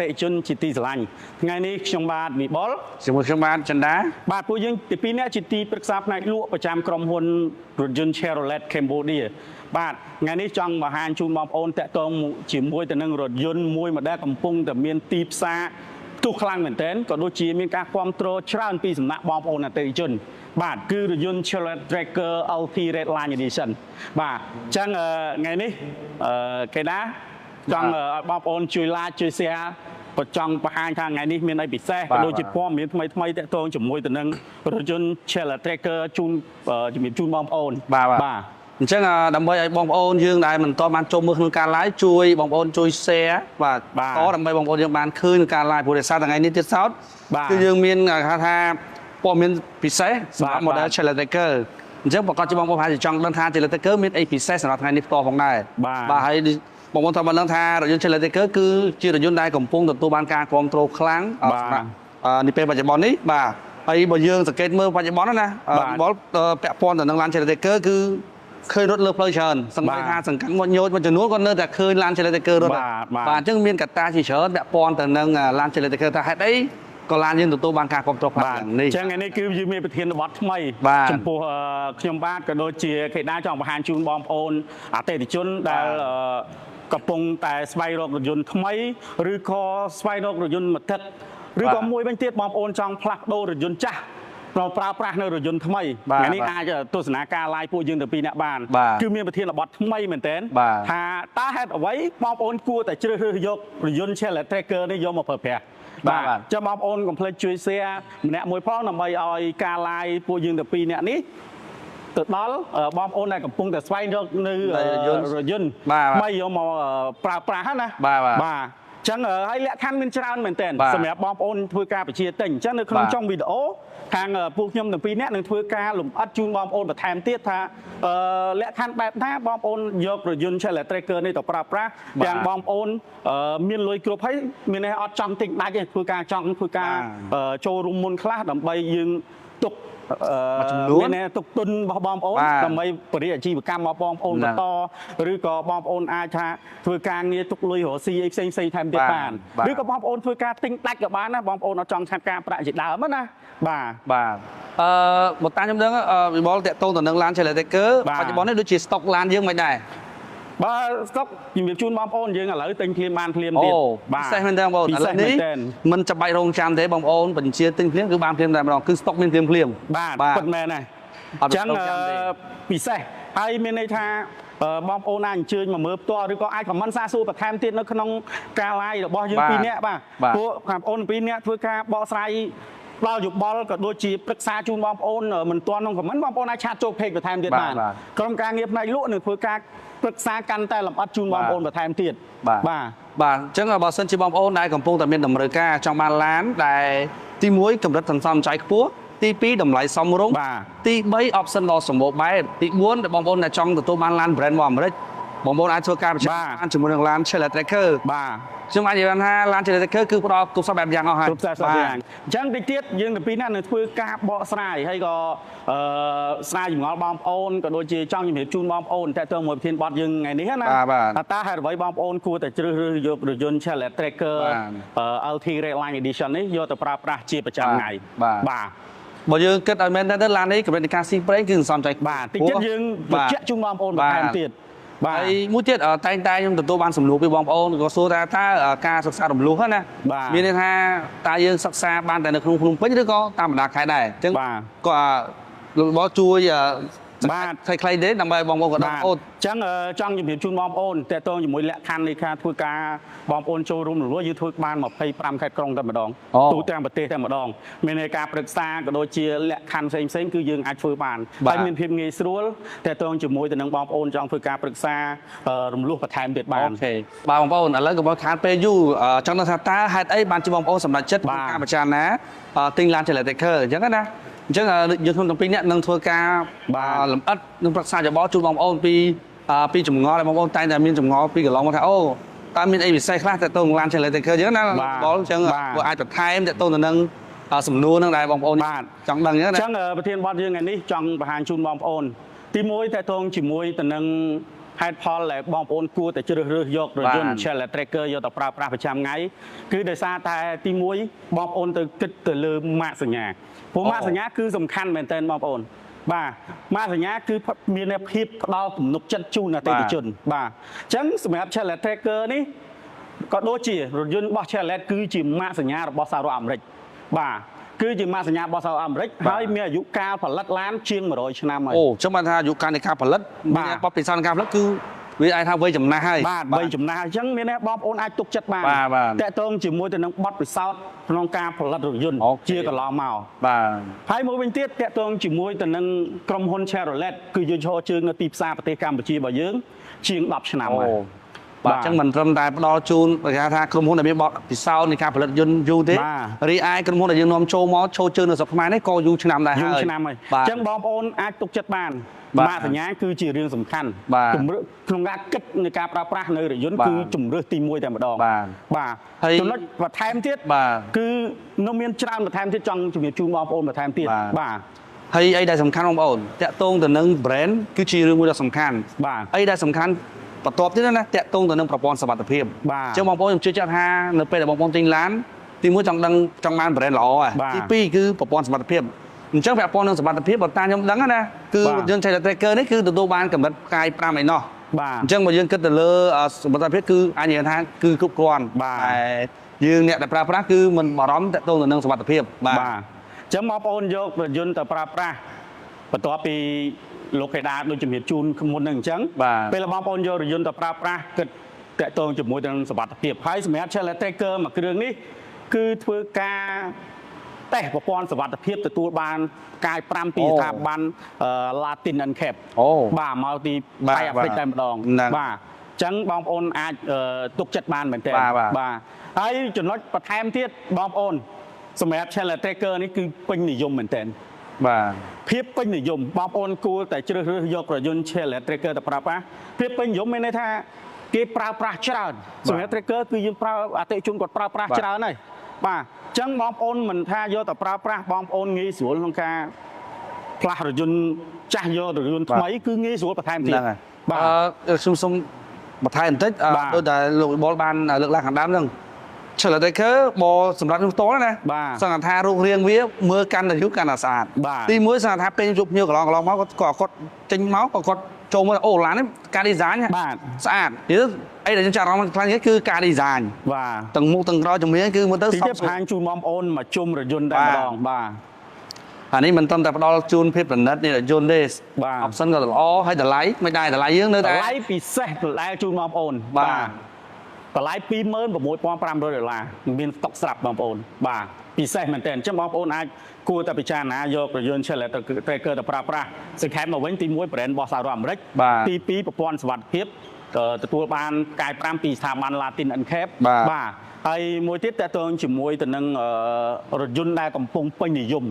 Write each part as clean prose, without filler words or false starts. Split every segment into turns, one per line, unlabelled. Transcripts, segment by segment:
តេជនជាទីស្រឡាញ់ថ្ងៃនេះខ្ញុំបាទវិបុល
ជាមួយខ្ញុំបាទចិន្តា
បាទពួកយើងទីពីរនាក់ជាទីប្រឹក្សាផ្នែកលក់ប្រចាំក្រុមហ៊ុនរថយន្ត Chevrolet Cambodia បាទថ្ងៃនេះចង់បង្ហាញជូនបងប្អូនតាក់ទងជាមួយទៅនឹងរថយន្តមួយដែលកំពុងតែមានទីផ្សារទុះខ្លាំងមែនទែនក៏ដូចជាមានការគាំទ្រច្រើនពីសំណាក់បងប្អូនអតិថិជនបាទគឺរថយន្ត Chevrolet Tracker LT Redline Edition បាទអញ្ចឹងថ្ងៃនេះគេណាចង់ឲ្យបងប្អូនជួយ like ជួយ share បើចង់បង្ហាញថាថ្ងៃនេះមានអីពិសេសក៏ដូចជាព័ត៌មានថ្មីតាក់ទងជាមួយទៅនឹងរថយន្ត Chevrolet Tracker ជូនជំរាបជូនបងប្អូន
បាទអញ្ចឹងដើម្បីឲ្យបងប្អូនយើងដែលមិនតបានចូលមើលក្នុងការ live ជួយបងប្អូនជួយ share បាទដើម្បីបងប្អូនយើងបានឃើញក្នុងការ live ព្រោះដោយសារថ្ងៃនេះទៀតសោតគឺយើងមានថាព័ត៌មានពិសេសសម្រាប់ model Chevrolet Tracker អញ្ចឹងប្រកាសជាបងប្អូនអាចចង់ដឹងថា Chevrolet Tracker មានអីពិសេសសម្រាប់ថ្ងៃនេះផ្ទាល់ផងដែរបាទហើយបងប្អូនថាបានដឹងថារថយន្ត Chevrolet Tracker គឺជារថយន្តដែលកំពុងទទួលបានការគាំទ្រខ្លាំងនេះពេលបច្ចុប្បន្ននេះបាទហើយបើយើងសង្កេតមើលបច្ចុប្បន្នណាបលពាក់ព័ន្ធទៅនឹងឡាន Chevrolet Tracker គឺឃើញរថលើផ្លូវច្រើនសង្កេតថាសង្កាត់មកញោចមួយចំនួនក៏នៅតែឃើញឡាន Chevrolet Tracker រត់បាទអញ្ចឹងមានកត្តាជាច្រើនពាក់ព័ន្ធទៅនឹងឡាន Chevrolet Tracker ថាហេតុអីក៏ឡានយើងទទួលបានការគាំទ្រខ្លាំងនេះ
អញ្ចឹងថ្ងៃនេះគឺយើងមានប្រធានបទថ្មីចំពោះខ្ញុំបាទក៏ដូចជាគេដែរចង់បង្ហាញជូនបងប្អូនអតិថិជនដែលកំពុងតែស្វែងរករថយន្តថ្មីឬក៏ស្វែងរករថយន្តមួយទឹកឬក៏មួយវិញទៀតបងប្អូនចង់ផ្លាស់ប្ដូររថយន្តចាស់ប្រើប្រាស់នៅរថយន្តថ្មីថ្ងៃនេះអាចទស្សនាការ live ពួកយើងទៅពីអ្នកបានគឺមានប្រធានបទថ្មីមែនទែនថាតើហេតុអ្វីបងប្អូនគួរតែជ្រើសរើសយករថយន្ត Chevrolet Tracker នេះយកមកប្រើប្រាស់បាទចាំបងប្អូនកុំភ្លេចជួយ share ម្នាក់មួយផងដើម្បីឲ្យការ live ពួកយើងទៅពីអ្នកនេះទៅដល់បងប្អូនដែលកំពុងតែស្វែងរកនៅរថយន្តថ្មីយកមកប្រើប្រាស់ណាបាទអញ្ចឹងហើយលក្ខខណ្ឌមានច្រើនមែនទែនសម្រាប់បងប្អូនធ្វើការបញ្ជាទិញអញ្ចឹងនៅក្នុងចុងវីដេអូខាងពួកខ្ញុំទាំងពីរនាក់នឹងធ្វើការលម្អិតជូនបងប្អូនបន្ថែមទៀតថាលក្ខខណ្ឌបែបណាបងប្អូនយករថយន្ត Chevrolet Tracker នេះទៅប្រើប្រាស់ទាំងបងប្អូនមានលុយគ្រប់ហើយមានន័យអត់ចង់ទិញដាច់ទេធ្វើការចង់ធ្វើការចូលរួមមុនខ្លះដើម្បីយើងទុកមានទុកទុនរបស់បងប្អូនដើម្បីបរិយាអាជីវកម្មរបស់បងប្អូនបន្តឬក៏បងប្អូនអាចថាធ្វើការងារទុកលុយរកស៊ីអីផ្សេងថែមទៀតបានឬក៏បងប្អូនធ្វើការទិញដាច់ក៏បានណាបងប្អូនអត់ចង់ខាត់ការប្រាក់ជាដើមណាបាទ
បើតាមខ្ញុំដឹងវិបុលតាក់ទងទៅនឹងឡាន Chevrolet Tracker បច្ចុប្បន្ននេះដូចជាស្តុកឡានយើងមិនដែរ
បាទស្តុកជំរាបជូនបងប្អូនយើងឥឡូវទិញភ្លាមបានភ្លាមទៀត
ពិសេសមែនទេបងប្អូនឥឡូវនេះមិនចាំបាច់រងចាំទេបងប្អូនបញ្ជាទិញភ្លាមគឺបានភ្លាមតែម្ដងគឺស្តុកមានភ្លាម
បាទពិតមែនហើយអញ្ចឹងពិសេសហើយមានន័យថាបងប្អូនអាចអញ្ជើញមកមើលផ្ទាល់ឬក៏អាចខមមិនសាសួរបន្ថែមទៀតនៅក្នុងការ live របស់យើងពីរនាក់បាទពួកបងប្អូនពីរនាក់ធ្វើការបកស្រាយដល់យោបល់ក៏ដូចជាប្រឹក្សាជូនបងប្អូនមិនទាន់ក្នុងខមមិនបងប្អូនអាចឆាតចូល page បន្ថែមទៀតបានក្រុមការងារផ្នែកលក់នឹងធ្វើការប្រឹក្សាកាន់តែលម្អិតជូនបងប្អូនបន្ថែមទៀត
បាទអញ្ចឹងបើសិនជាបងប្អូនដែលកំពុងតែមានតម្រូវការចង់បានឡានដែលទី1កម្រិតសន្សំចៃខ្ពស់ទី2តម្លៃសមរម្យទី3 option ដ៏សម្បូរបែបទី4ដែលបងប្អូនដែលចង់ទទួលបានឡាន brand មកអាមេរិកបងប្អូនអាចធ្វើការប្រជែងបានជាមួយនឹងឡាន Chevrolet Tracker
បាទ
ខ្ញុំអាចនិយាយថាឡាន Chevrolet Tracker គឺផ្ដល់គ្រប់សពបែបយ៉ាងអស់ហើយ
គ្រប់សពបែបយ៉ាងអញ្ចឹងតិចទៀតយើងទាំងពីរនាក់នឹងធ្វើការបកស្រាយហើយក៏ស្រាយចម្ងល់បងប្អូនក៏ដូចជាចង់ជំរាបជូនបងប្អូនតែទៅមួយប្រធានបទយើងថ្ងៃនេះណាតើហេតុអ្វីបងប្អូនគួរតែជ្រើសរើសយករថយន្ត Chevrolet Tracker LT Redline Edition នេះយកទៅប្រើប្រាស់ជាប្រចាំថ្ងៃបាទ
បើយើងគិតឲ្យមែនទៅឡាននេះកម្រិតនៃការស៊ីប្រេងគឺសន្សំចៃ
បាទតិចទៀតយើងបញ្ជាក់ជូនបងប្អូនបន្ថែមទៀត
ហើយមួយទៀតតែងតែខ្ញុំទទួលបានសំណួរពីបងប្អូនក៏សួរថាតើការសិក្សារំលោះណាមានន័យថាតើយើងសិក្សាបានតែនៅក្នុងភ្នំពេញឬក៏តាមបណ្ដាខេត្តដែរអញ្ចឹងក៏លោកបជួយ
បាទ
ខ្លីៗទេដើម្បីបងប្អូនក៏ដឹងអូន
អញ្ចឹងចង់ជំរាបជូនបងប្អូនតើតើជាមួយលក្ខខណ្ឌនៃការធ្វើការបងប្អូនចូលរួមរលួយយើងធ្វើបាន25ខេត្តក្រុងតែម្ដងទូទាំងប្រទេសតែម្ដងមាននៃការប្រឹក្សាក៏ដូចជាលក្ខខណ្ឌផ្សេងគឺយើងអាចធ្វើបានហើយមានភាពងាយស្រួលតើតើជាមួយទៅនឹងបងប្អូនចង់ធ្វើការប្រឹក្សារំលោះបន្ថែមទៀតបាន
អូខេបាទបងប្អូនឥឡូវកុំឲ្យខាតពេលយូរចង់ដឹងថាតើហេតុអីបានជាបងប្អូនសម្រេចចិត្តការពិចារណាទិញឡាន Chevrolet Tracker អញ្ចឹងណាអញ្ចឹងយើងខ្ញុំទាំងពីរនាក់នឹងធ្វើការលម្អិតនឹងប្រឹក្សាយោបល់ជូនបងប្អូនពីចម្ងល់ដែលបងប្អូនតែងតែមានចម្ងល់ពីកន្លងមកថាអូតើមានអីពិសេសខ្លះទៅនឹងឡាន Chevrolet Tracker អញ្ចឹងណាបងអញ្ចឹងវាអាចបន្ថែមទៅនឹងសំណួរនឹងដែលបងប្អូនចង់ដឹងអញ្ចឹងណា
អញ្ចឹងប្រធានបទយើងថ្ងៃនេះចង់បង្ហាញជូនបងប្អូនទី1តើតងជាមួយទៅនឹង ហេតុផលដែលបងប្អូនគួរតែជ្រើសរើសយករថយន្ត Shell Tracker យកទៅប្រើប្រាស់ប្រចាំថ្ងៃគឺដោយសារតែទី1បងប្អូនទៅគិតទៅលើម៉ាកសញ្ញាព្រោះម៉ាកសញ្ញាគឺសំខាន់មែនទែនបងប្អូនបាទម៉ាកសញ្ញាគឺមានភាពផ្ដល់ទំនុកចិត្តជូនអតិថិជនបាទអញ្ចឹងសម្រាប់ Shell Tracker នេះក៏ដូចជារថយន្តរបស់ Shell គឺជាម៉ាកសញ្ញារបស់សហរដ្ឋអាមេរិកបាទគឺជាម៉ាកសញ្ញារបស់សហរដ្ឋអាមេរិកហើយមានអាយុកាលផលិតឡានជាង100ឆ្នាំហើយ
អូអញ្ចឹងបានថាអាយុកាលនៃការផលិតមានបទពិសោធន៍នៃការផលិតគឺវាអាចថាវ័យចំណាស់ហើយ
បាទវ័យចំណាស់អញ្ចឹងមានបងប្អូនអាចទុកចិត្តបានតើតើជាមួយទៅនឹងបទពិសោធន៍ក្នុងការផលិតរថយន្តជាកន្លងមក
បាទ
ហើយមួយវិញទៀតតើតើជាមួយទៅនឹងក្រុមហ៊ុន Chevrolet គឺយើងឈរជើងនៅទីផ្សារប្រទេសកម្ពុជារបស់យើងជាង10ឆ្នាំហើយ
បាទអញ្ចឹងមិនត្រឹមតែផ្ដល់ជូនគេថាក្រុមហ៊ុនដែលមានបទពិសោធន៍នៃការផលិតយន្តយូរទេរីឯក្រុមហ៊ុនដែលយើងនាំចូលមកឈរជើងនៅស្រុកខ្មែរនេះក៏យូរឆ្នាំដែរហើយ
យូរឆ្នាំហើយអញ្ចឹងបងប្អូនអាចទុកចិត្តបានម៉ាកសញ្ញាគឺជារឿងសំខាន់ក្នុងការគិតនៃការប្រើប្រាស់នៅរថយន្តគឺជំរើសទី1តែម្ដងបាទហើយចំណុចបន្ថែមទៀតគឺនៅមានច្រើនបន្ថែមទៀតចង់ជំរាបជូនបងប្អូនបន្ថែមទៀតបាទ
ហើយអីដែលសំខាន់បងប្អូនតាក់ទងទៅនឹង brand គឺជារឿងមួយដ៏សំខាន់
បាទ
អីដែលសំខាន់បន្ទាប់ទៀតណាតាក់ទងទៅនឹងប្រព័ន្ធសុវត្ថិភាពអញ្ចឹងបងប្អូនខ្ញុំជឿជាក់ថានៅពេលដែលបងប្អូនទិញឡានទី1ចង់បាន brand ល្អទី2គឺប្រព័ន្ធសុវត្ថិភាពអញ្ចឹងពាក់ព័ន្ធនឹងសុវត្ថិភាពបើតាមខ្ញុំដឹងណាគឺយើងShell Tracker នេះគឺទទួលបានកម្រិតផ្កាយ5ឯណោះ
បាទ
អញ្ចឹងបើយើងគិតទៅលើសុវត្ថិភាពគឺអាចនិយាយថាគឺគ្រប់គ្រាន់តែយើងអ្នកដែលប្រើប្រាស់គឺមិនបារម្ភតាក់ទងទៅនឹងសុវត្ថិភាព
បាទអញ្ចឹងបងប្អូនយករថយន្តទៅប្រើប្រាស់បន្ទាប់ពីលោកកេដាដូចជំរាបជូនមុននឹងអញ្ចឹងពេលបងប្អូនយករថយន្តទៅប្រើប្រាស់គិតតាក់ទងជាមួយនឹងសុវត្ថិភាពហើយសម្រាប់ Shell Tracker មួយគ្រឿងនេះគឺធ្វើការតេស្តប្រព័ន្ធសុវត្ថិភាពទទួលបានកាយ5ពីស្ថាប័ន Latin NCAP បាទមកទីបៃអាហ្វ្រិកតែម្ដងបាទអញ្ចឹងបងប្អូនអាចទុកចិត្តបានមែនទេបាទហើយចំណុចបន្ថែមទៀតបងប្អូនសម្រាប់ Shell Tracker នេះគឺពេញនិយមមែនទេ
បាទ
ភាពពេញនិយមបងប្អូនគួរតែជ្រើសរើសយករថយន្ត Shell Tracker ទៅប្រើប្រាស់ភាពពេញនិយមមានន័យថាគេប្រើប្រាស់ច្រើនសម្រាប់ Tracker គឺយើងប្រើអតិថិជនគាត់ប្រើប្រាស់ច្រើនហើយបាទអញ្ចឹងបងប្អូនមិនថាយកទៅប្រើប្រាស់បងប្អូនងាយស្រួលក្នុងការផ្លាស់រថយន្តចាស់យករថយន្តថ្មីគឺងាយស្រួលបន្ថែមទៀត
បាទខ្ញុំសូមបន្ថែមបន្តិចដូចតែលោកបលបានលើកឡើងខាងដើមហ្នឹងShell Trackerបើសម្រាប់ខ្ញុំផ្ទាល់ណាសង្កត់ថារូបរាងវាមើលកាន់តែយូរកាន់តែស្អាតទី1សង្កត់ថាពេលជួបភ្ញៀវកន្លងមកគាត់ចេញមកគាត់ចូលមកអូឡាននេះការ design ស្អាតទៀតអីដែលខ្ញុំចាប់អារម្មណ៍ខ្លាំងនេះគឺការ design
បាទ
ទាំងមុខទាំងក្រោយជំនាញគឺមើលទៅ
ទីបង្ហាញជូនបងប្អូនមកជុំរថយន្តតែម្ដងបាទ
អានេះមិនត្រឹមតែផ្ដល់ជូនភាពប្រណិតនៃរថយន្តទេ option ក៏ល្អហើយតម្លៃមិនដែរតម្លៃយើងនៅតែ
តម្លៃពិសេសដែលជូនបងប្អូនបាទតម្លៃ$26,500មានស្តុកស្រាប់បងប្អូនបាទពិសេសមែនទែនអញ្ចឹងបងប្អូនអាចគួរតែពិចារណាយករថយន្ត Shell Tracker ទៅប្រើប្រាស់សង្ខេបមកវិញទី1 brand របស់សហរដ្ឋអាមេរិកទី2ប្រព័ន្ធសុវត្ថិភាពទទួលបានកាយ5ពីស្ថាប័ន Latin NCAP បាទហើយមួយទៀតតើតើជាមួយទៅនឹងរថយន្តដែលកំពុងពេញនិយម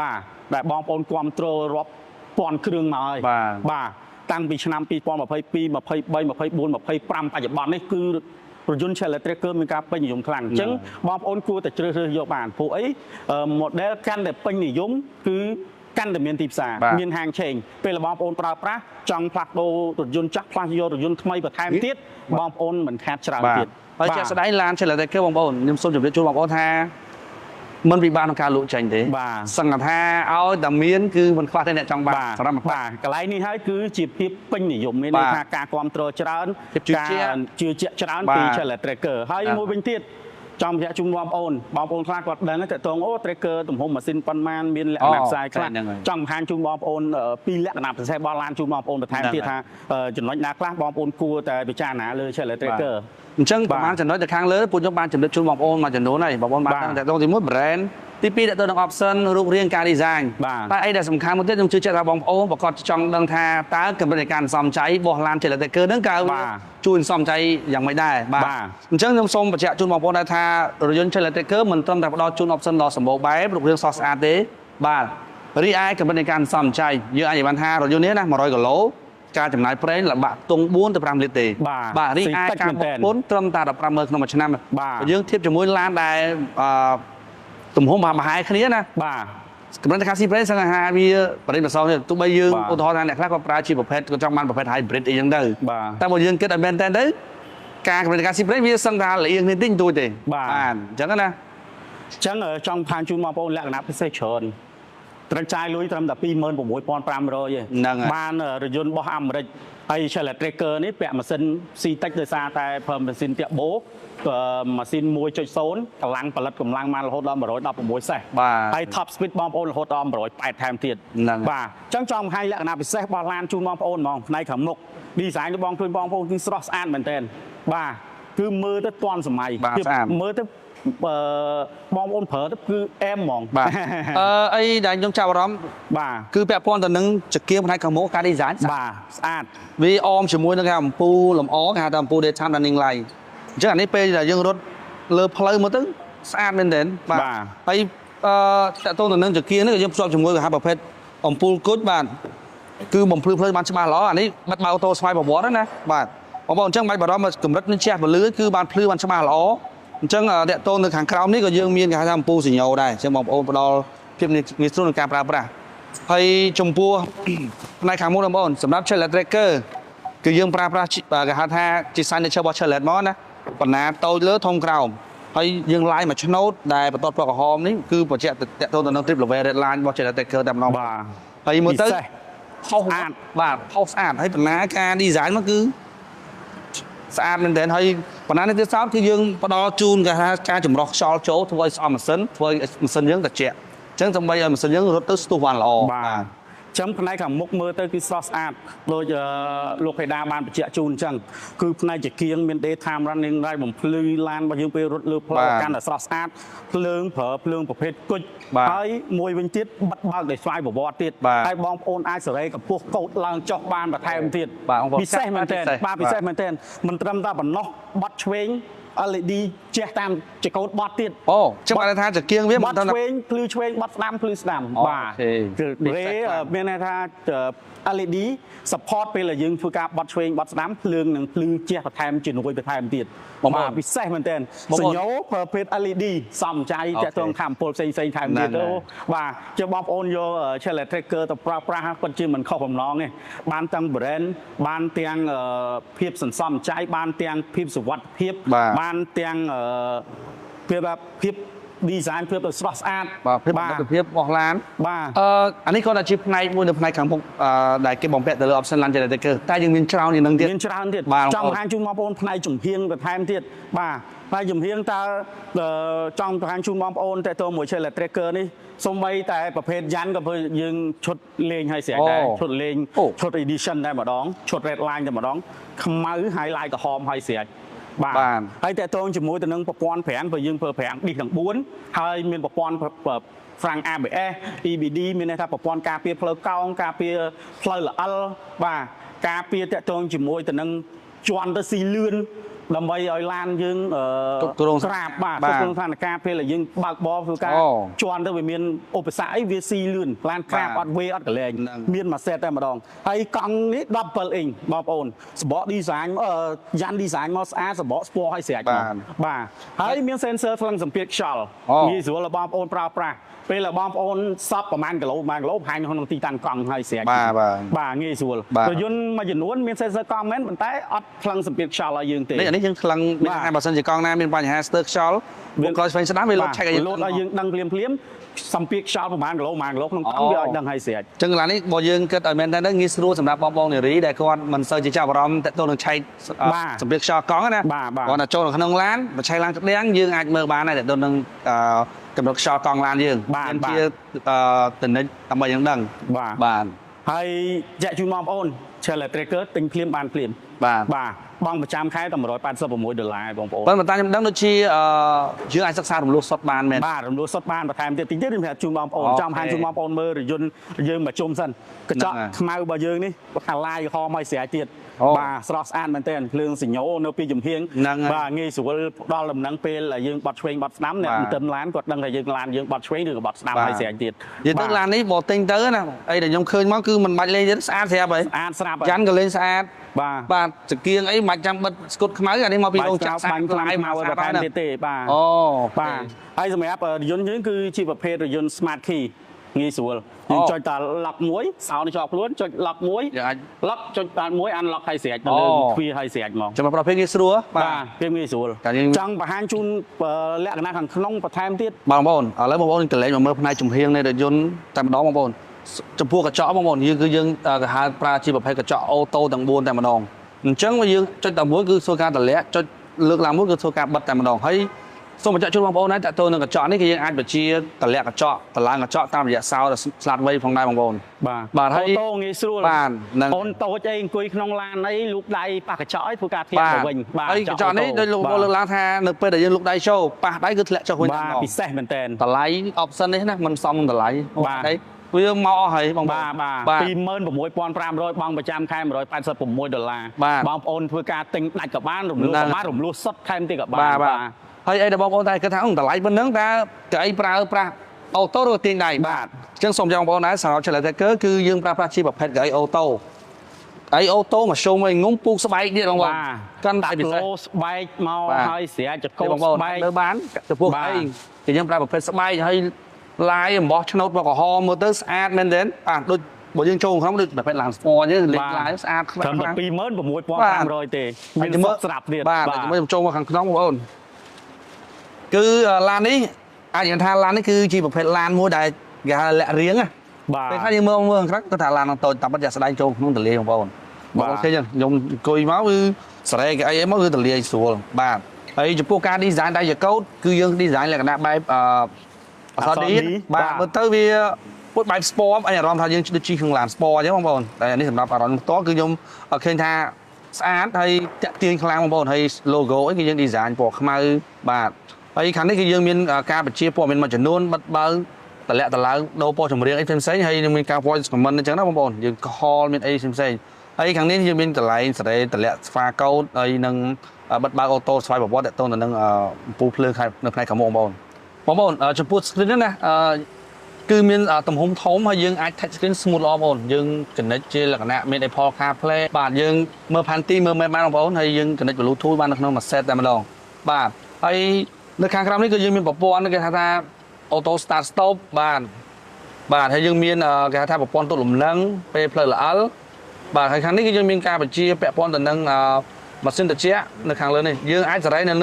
បាទដែលបងប្អូនគ្រប់គ្រងរាប់ពាន់គ្រឿងមកហើយបាទតាំងពីឆ្នាំ2022 23 24 25បច្ចុប្បន្ននេះគឺរថយន្ត Shell Tracker មានការពេញនិយមខ្លាំងអញ្ចឹងបងប្អូនគួរតែជ្រើសរើសយកបានព្រោះអី model កាន់តែពេញនិយមគឺកាន់តែមានទីផ្សារមានហាងឆេងពេលបងប្អូនប្រើប្រាស់ចង់ផ្លាស់ប្ដូររថយន្តចាស់ផ្លាស់យករថយន្តថ្មីបន្ថែមទៀតបងប្អូនមិនខាតច្រើនទៀត
ហើយជាក់ស្ដែងឡាន Shell Tracker បងប្អូនខ្ញុំសូមជម្រាបជូនបងប្អូនថាមិនពិបាកក្នុងការលក់ចេញទេសង្កត់ថាឲ្យតែមានគឺមិនខ្វះទេអ្នកចង់បាន
សម្រាប់បាទកន្លែងនេះហើយគឺជាភាពពេញនិយមមានន័យថាការគ្រប់គ្រងច្រើនការជឿជាក់ច្រើនពី Shell Tracker ហើយមួយវិញទៀតចង់បញ្ជាក់ជូនបងប្អូនខ្លះគាត់ដឹងតែតងអូ Tracker ទំហំម៉ាស៊ីនប៉ុន្មានមានលក្ខណៈផ្សាយខ្លះចង់បង្ហាញជូនបងប្អូនពីលក្ខណៈពិសេសរបស់ឡានជូនបងប្អូនបន្ថែមទៀតថាចំណុចណាខ្លះបងប្អូនគួរតែពិចារណាលើ Shell Tracker
អញ្ចឹងប្រហែលចំណុចទៅខាងលើពួកខ្ញុំបានជម្រាបជូនបងប្អូនមួយចំនួនហើយបងប្អូនបានដឹងតែតងទី1 brand ទី2ទៅនឹង option រូបរាងការ design តែអីដែលសំខាន់មួយទៀតខ្ញុំជឿជាក់ថាបងប្អូនប្រកាសចង់ដឹងថាតើកម្រិតនៃការសំចៃរបស់ឡាន Shell Tracker ហ្នឹងកើជួយសំចៃយ៉ាងម៉េចដែរបាទអញ្ចឹងខ្ញុំសូមបញ្ជាក់ជូនបងប្អូនដែរថារថយន្ត Shell Tracker មិនត្រឹមតែផ្ដល់ជូន option ដ៏សម្បូរបែបរូបរាងស្រស់ស្អាតទេបាទរីឯកម្រិតនៃការសំចៃយើងអាចនិយាយបានថារថយន្តនេះណា100គីឡូការចំណាយប្រេងលបាក់ទង់4ទៅ5លីត្រទេ
បាទ
រីឯការបំពុលត្រឹមតែ15ម៉ឺនក្នុងមួយឆ្នាំបើយើងធៀបជាមួយឡានដែលទំហំប្រហែលគ្នាណា
បាទ
កម្រិត Kasi Brand សង្ហាវាបរិបទសោនេះទោះបីយើងឧទាហរណ៍ថាអ្នកខ្លះក៏ប្រើជាប្រភេទក៏ចង់បានប្រភេទ hybrid អីចឹងទៅតែបើយើងគិតឲ្យមែនតើទៅការកម្រិត Kasi Brand វាសឹងថាល្អៀងនេះតិចតួចទេបាទអញ្ចឹងណា
អញ្ចឹងចង់ផានជូនបងប្អូនលក្ខណៈពិសេសច្រើនត្រូវចាយលុយត្រឹមតែ 26,500 ទេបានរយន្តរបស់អាមេរិកហើយ Shell Tracker នេះពាក់ម៉ាស៊ីនស៊ីតិចដោយសារតែប្រើម៉ាស៊ីនតាក់បូម៉ាស៊ីន 1.0 កម្លាំងផលិតកម្លាំងបានរហូតដល់116សេសហើយ top speed បងប្អូនរហូតដល់180ថែមទៀតបាទអញ្ចឹងចង់បង្ហាញលក្ខណៈពិសេសរបស់ឡានជូនបងប្អូនហ្មងផ្នែកខាងមុខ design របស់បងប្អូនគឺស្រស់ស្អាតមែនទែនបាទគឺមើលទៅទាន់សម័យមើលទៅបងប្អូនប្រើទៅគឺអែមហ្មង
អីដែលខ្ញុំចាប់អារម្មណ៍បាទគឺពាក់ព័ន្ធទៅនឹងចង្កៀងផ្នែកខាងមុខការ design
បាទស្អាត
វាអមជាមួយនឹងអំពូលលម្អគេហៅថាអំពូល daytime running light អញ្ចឹងអានេះពេលដែលយើងរត់លើផ្លូវមកទៅស្អាតមែនទែនបាទហើយតើតទៅនឹងចង្កៀងនេះយើងភ្ជាប់ជាមួយគេហៅប្រភេទអំពូលគុជបាទគឺបំភ្លឺផ្លូវបានច្បាស់ល្អអានេះបិទបើអូតូស្វ័យប្រវត្តិណាបាទបងប្អូនអញ្ចឹងមិនបាច់បារម្ភកម្រិតនេះជះពលឺគឺបានភ្លឺបានច្បាស់ល្អអញ្ចឹងតកតូននៅខាងក្រោមនេះក៏យើងមានគេហៅថាអំពូលសញ្ញោដែរអញ្ចឹងបងប្អូនផ្ដល់ភាពងាយស្រួលក្នុងការប្រើប្រាស់ហើយចំពោះផ្នែកខាងមុខបងប្អូនសម្រាប់ Shell Tracker គឺយើងប្រើប្រាស់គេហៅថាជា signature របស់ Shell មកណាបណ្ណាតូចលើធំក្រោមហើយយើងឡាយមួយឆ្នោតដែលបន្ទាត់ពណ៌ក្រហមនេះគឺបញ្ជាក់តកតូនទៅនឹង triple red line របស់ Shell Tracker តែម្ដងបាទហើយមើលទៅផុសស្អាតបាទផុសស្អាតហើយបណ្ណាការ design មកគឺស្អាតមែនទែនហើយបណ្ណានេះទៀតសោតគឺយើងផ្ដល់ជូនគេថាការចម្រោះខ្យល់ចូលធ្វើឲ្យស្អប់ម៉ាស៊ីនធ្វើឲ្យម៉ាស៊ីនយើងត្រជាក់អញ្ចឹងដើម្បីឲ្យម៉ាស៊ីនយើងរត់ទៅស្ទុះបានល្អ
បាទចឹងផ្នែកខាងមុខមើលទៅគឺស្រស់ស្អាតដូចលោកហេដាបានបញ្ជាក់ជូនអញ្ចឹងគឺផ្នែកជាគៀងមាន daytime running light បំភ្លឺឡានរបស់យើងពេលរត់លើផ្លូវកាន់តែស្រស់ស្អាតភ្លើងប្រើភ្លើងប្រភេទគុជហើយមួយវិញទៀតបិទបើកដោយស្វ័យប្រវត្តិទៀតហើយបងប្អូនអាចសេរីកម្ពស់កោតឡើងចុះបានបន្ថែមទៀតពិសេសមែនទែនបាទពិសេសមែនទែនមិនត្រឹមតែប៉ុណ្ណោះបត់ឆ្វេង LED ជះតាមចកោតបត់ទៀត
អូចឹងបានថាចង្គៀងវា
មិនថាឆ្វេងភ្លឺឆ្វេងបត់ស្ដាំភ្លឺស្ដាំបាទរេមានន័យថា LED support ពេលដែលយើងធ្វើការបត់ឆ្វេងបត់ស្ដាំភ្លើងនឹងភ្លឺជះបន្ថែមជានួយបន្ថែមទៀតបាទពិសេសមែនទែនសញ្ញោប្រភេទ LED សំចៃតាក់ទងថាមពលផ្សេងៗថែមទៀតទៅបាទជើបងប្អូនយក Shell Tracker ទៅប្រើប្រាស់ពិតជាមិនខុសបំណងទេបានទាំង brand បានទាំងភាពសន្សំចៃបានទាំងភាពសុវត្ថិភាពបានទាំងភាព design ភាពទៅស្រស់ស្អាត
បាទភាពសុខភាពរបស់ឡាន
បាទ
អានេះក៏ជាផ្នែកមួយនៅផ្នែកខាងមុខដែលគេបំពាក់ទៅលើ option Land Tracker តែយើងមានច្រើនជាងនឹងទៀត
មានច្រើនទៀតចង់បង្ហាញជូនបងប្អូនផ្នែកជំហៀងបន្ថែមទៀតបាទផ្នែកជំហៀងតើចង់បង្ហាញជូនបងប្អូនតើតើមួយ Shell Tracker នេះសូម្បីតែប្រភេទយ៉ាន់ក៏យើងឈុតលេងឲ្យស្រេចដែរឈុតលេងឈុត edition តែម្ដងឈុត red line តែម្ដងខ្មៅ highlight ក្រហមឲ្យស្រេចបាទហើយតើតើជាមួយទៅនឹងប្រព័ន្ធប្រាំងបើយើងប្រើប្រាំងឌីសទាំង4ហើយមានប្រព័ន្ធហ្វ្រាំង ABS EBD មានន័យថាប្រព័ន្ធការពារផ្លូវកោងការពារផ្លូវល្អិលបាទការពារតើតើជាមួយទៅនឹងជន់ទៅស៊ីលឿនដើម្បីឲ្យឡានយើងក្រាបបាទគ្រប់គ្រងស្ថានភាពពេលដែលយើងបើកបរធ្វើការជន់ទៅវាមានឧបសគ្គអីវាស៊ីលឿនឡានក្រាបអត់វេអត់កលែងមានមួយសេតតែម្ដងហើយកង់នេះ17អ៊ីងបងប្អូនសបក design យ៉ាន់ design មកស្អាតសបកស្ពណ៌ឲ្យស្រេចបាទហើយមាន sensor ថ្លឹងសម្ពាធខ្យល់ងាយស្រួលបងប្អូនប្រើប្រាស់ពេលបងប្អូនសពប្រហែលគីឡូបង្ហាញក្នុងទីតាំងកង់ហើយស្រេចបាទងាយស្រួលរថយន្តមួយចំនួនមាន sensor កង់មែនប៉ុន្តែអត់ថ្លឹងសម្ពាធខ្យល់ឲ្យយើងទេ
នេះយើងថ្លឹងមានថាបើសិនជាកង់ណាមានបញ្ហាស្ទើរខ្យល់វាក្រោយស្វែងស្ដាំវាលោតឆែកឲ្យ
យើងដឹងភ្លាមសម្ពាធខ្យល់ប្រហែលគីឡូក្នុងកង់វាឲ្យដឹងឲ្យស្រេច
ចឹងឡាននេះបើយើងគិតឲ្យមែនតើងាយស្រួលសម្រាប់បងនារីដែលគាត់មិនសូវជាចាប់អារម្មណ៍តទៅនឹងឆែកសម្ពាធខ្យល់កង់ណាគាត់តែចូលនៅក្នុងឡានបើឆែកឡានក្តៀងយើងអាចមើលបានដែរតទៅនឹងកម្រិតខ្យល់កង់ឡានយើង
មាន
ជាតនិចដើម្បីយើងដឹង
បាទហើយចាក់ជូនបងប្អូន Shell Tracker ទិញភ្លាមបានភ្លាមបាទបងប្រចាំខែតែ$186បងប្អូន
ប៉ុន្តែខ្ញុំដឹងដូចជាយើងអាចសិក្សារំលោះសុទ្ធបានមែន
បាទរំលោះសុទ្ធបានបន្ថែមទៀតតិចទៀតខ្ញុំជូនបងប្អូនចាំហាញជូនបងប្អូនមើលរយន្តយើងមកជុំសិនកញ្ចក់ខ្មៅរបស់យើងនេះខាងឡាយក្រហមឲ្យស្រេចទៀតបាទស្រស់ស្អាតមែនទែនភ្លើងសញ្ញោនៅពីចំហៀងបាទងាយស្រួលផ្ដល់ដំណឹងពេលយើងបត់ឆ្វេងបត់ស្ដាំអ្នកទិនឡានគាត់ដឹងថាយើងឡានយើងបត់ឆ្វេងឬក៏បត់ស្ដាំឲ្យស្រេចទៀត
និយាយទៅឡាននេះបើទិញទៅណាអីដែលខ្ញុំឃើញមកគឺមិនបាច់លេងទេស្អាតស្រាប់ហើយ
ស្អាតស្រាប់
យ៉ាន់ក៏លេងស្អាត
បាទ
ចង្គៀងអីមិនបាច់ចាំបិទស្គុតខ្មៅអានេះមកពីរោងចក្រ
ស្អាតខ្លាំងមកបន្ថែមទៀតទេបាទ
អូ
បាទហើយសម្រាប់រយន្តយើងគឺជាប្រភេទរយន្ត Smart Key ងាយស្រួលយើងចុចតែឡុកមួយសោនេះជាប់ខ្លួនចុចឡុកមួយឡុកចុចបានមួយអានឡុកហើយស្រេចទៅលើទ្វារហើយស្រេចហ្មង
ចាំប្រភេទងាយស្រួល
បាទភាពងាយស្រួលចង់បង្ហាញជូនលក្ខណៈខាងក្នុងបន្ថែមទៀត
បងប្អូនឥឡូវបងប្អូនទៅលេងមកមើលផ្នែកជំហៀងនៃរថយន្តតែម្ដងបងប្អូនចំពោះកញ្ចក់បងប្អូនយើងគឺយើងគេហៅប្រើជាប្រភេទកញ្ចក់អូតូទាំង4តែម្ដងអញ្ចឹងយើងចុចតែមួយគឺធ្វើការតម្លាក់ចុចលើកឡើងមួយគឺធ្វើការបិទតែម្ដងហើយសូមបញ្ជាក់ជូនបងប្អូនដែរតើតើនឹងកញ្ចក់នេះគឺយើងអាចបញ្ជាតម្លាក់កញ្ចក់តម្លើងកញ្ចក់តាមរយៈសោស្លាតវៃផងដែរបងប្អូន
បាទហើយអូតូងាយស្រួល
បាទ
អូនតូចអីអង្គុយក្នុងឡានអីលូកដៃប៉ះកញ្ចក់អីធ្វើការធៀបទៅវិញ
បាទហើយកញ្ចក់នេះដោយលោកលើកឡើងថានៅពេលដែលយើងលូកដៃចូលប៉ះដៃគឺធ្លាក់ចុះវិញ
បាទពិសេសមែនតើ
តម្លៃ option នេះណាមិនសមនឹងតម្លៃ
បាទ
វាមកអស់ហើយបងប្អូន
បាទ26500បងប្រចាំខែ$186បងប្អូនធ្វើការទិញដាច់ក៏បានរំលោះក៏បានរំលោះសុទ្ធថែមទៀតក៏បាន
បាទហើយអីដែលបងប្អូនតែគិតថាតម្លៃប៉ុណ្ណឹងតើកៅអីប្រើប្រាស់អូតូឬទាញដៃ
បាទ
អញ្ចឹងសូមចាំបងប្អូនដែរសម្រាប់ Challenger គឺយើងប្រើប្រាស់ជាប្រភេទកៅអីអូតូអូតូមកជុំឲ្យងុំពូកស្បែកទៀតបងប្អូន
កាន់តែពិសេសស្បែកមកហើយស្រាចកោស្បែក
លើបានចំពោះអីគឺយើងប្រើប្រភេទស្បែកហើយឡាយអំបោះឆ្នោតមកក្រហមមើលទៅស្អាតមែនទេបាទដូចបើយើងចូលក្នុងដូចប្រភេទឡានស្ពណ៌អញ្ចឹងលេខឡាយស្អាត
ខ្លាំងត្រឹមតែ26500ទេមានមើលស្រាប់ទៀត
បាទខ្ញុំចូលមកខាងក្នុងបងប្អូនគឺឡាននេះអាចនិយាយថាឡាននេះគឺជាប្រភេទឡានមួយដែលគេហៅលាក់រៀងណា
បាទ
ពេលខ្លះយើងមើលខាងក្រៅគាត់ថាឡានតូចតាមពិតជាស្ដែងចូលក្នុងទលាយបងប្អូនបងឃើញខ្ញុំអង្គុយមកគឺសរេគេអីមកគឺទលាយស្រួលបាទហើយចំពោះការ design ដៃចកោតគឺយើង design លក្ខណៈបែបអសឌីបាទមើលទៅវាពុតបែប sport អីអារម្មណ៍ថាយើងដូចជិះក្នុងឡាន sport អញ្ចឹងបងប្អូនតែនេះសម្រាប់អារម្មណ៍ផ្ទាល់គឺខ្ញុំឃើញថាស្អាតហើយតាក់ទាញខ្លាំងបងប្អូនហើយ logo អីគឺយើង design ពណ៌ខ្មៅបាទហើយខាងនេះគឺយើងមានការបញ្ជាព័ត៌មានមួយចំនួនបិទបើតម្លាក់តម្លើងដូរពណ៌ចម្រៀងអីផ្សេងៗហើយនឹងមានការ voice comment អញ្ចឹងណាបងប្អូនយើង call មានអីផ្សេងៗហើយខាងនេះយើងមានកន្លែងសេរីតម្លាក់ស្វាកោតហើយនឹងបិទបើអូតូស្វ័យប្រវត្តិតទៅនឹងអំពូលភ្លើងនៅផ្នែកខាងមុខបងប្អូនចំពោះ screen ហ្នឹងណាគឺមានទំហំធំហើយយើងអាច touch screen smooth ល្អបងប្អូនយើង connect ជាលក្ខណៈមាន Apple CarPlay បាទយើងមើលផែនទីមើល map បានបងប្អូនហើយយើង connect Bluetooth បាននៅក្នុងមួយ set តែម្ដងបាទហើយនៅខាងក្រោមនេះគឺយើងមានប្រព័ន្ធគេថា auto start stop បាទហើយយើងមានគេហៅថាប្រព័ន្ធទប់លំនឹងពេលផ្លូវល្អិលបាទហើយខាងនេះគឺយើងមានការបញ្ជាពាក់ព័ន្ធទៅនឹងម៉ាស៊ីនត្រជាក់នៅខាងលើនេះយើងអាចសេរីនៅ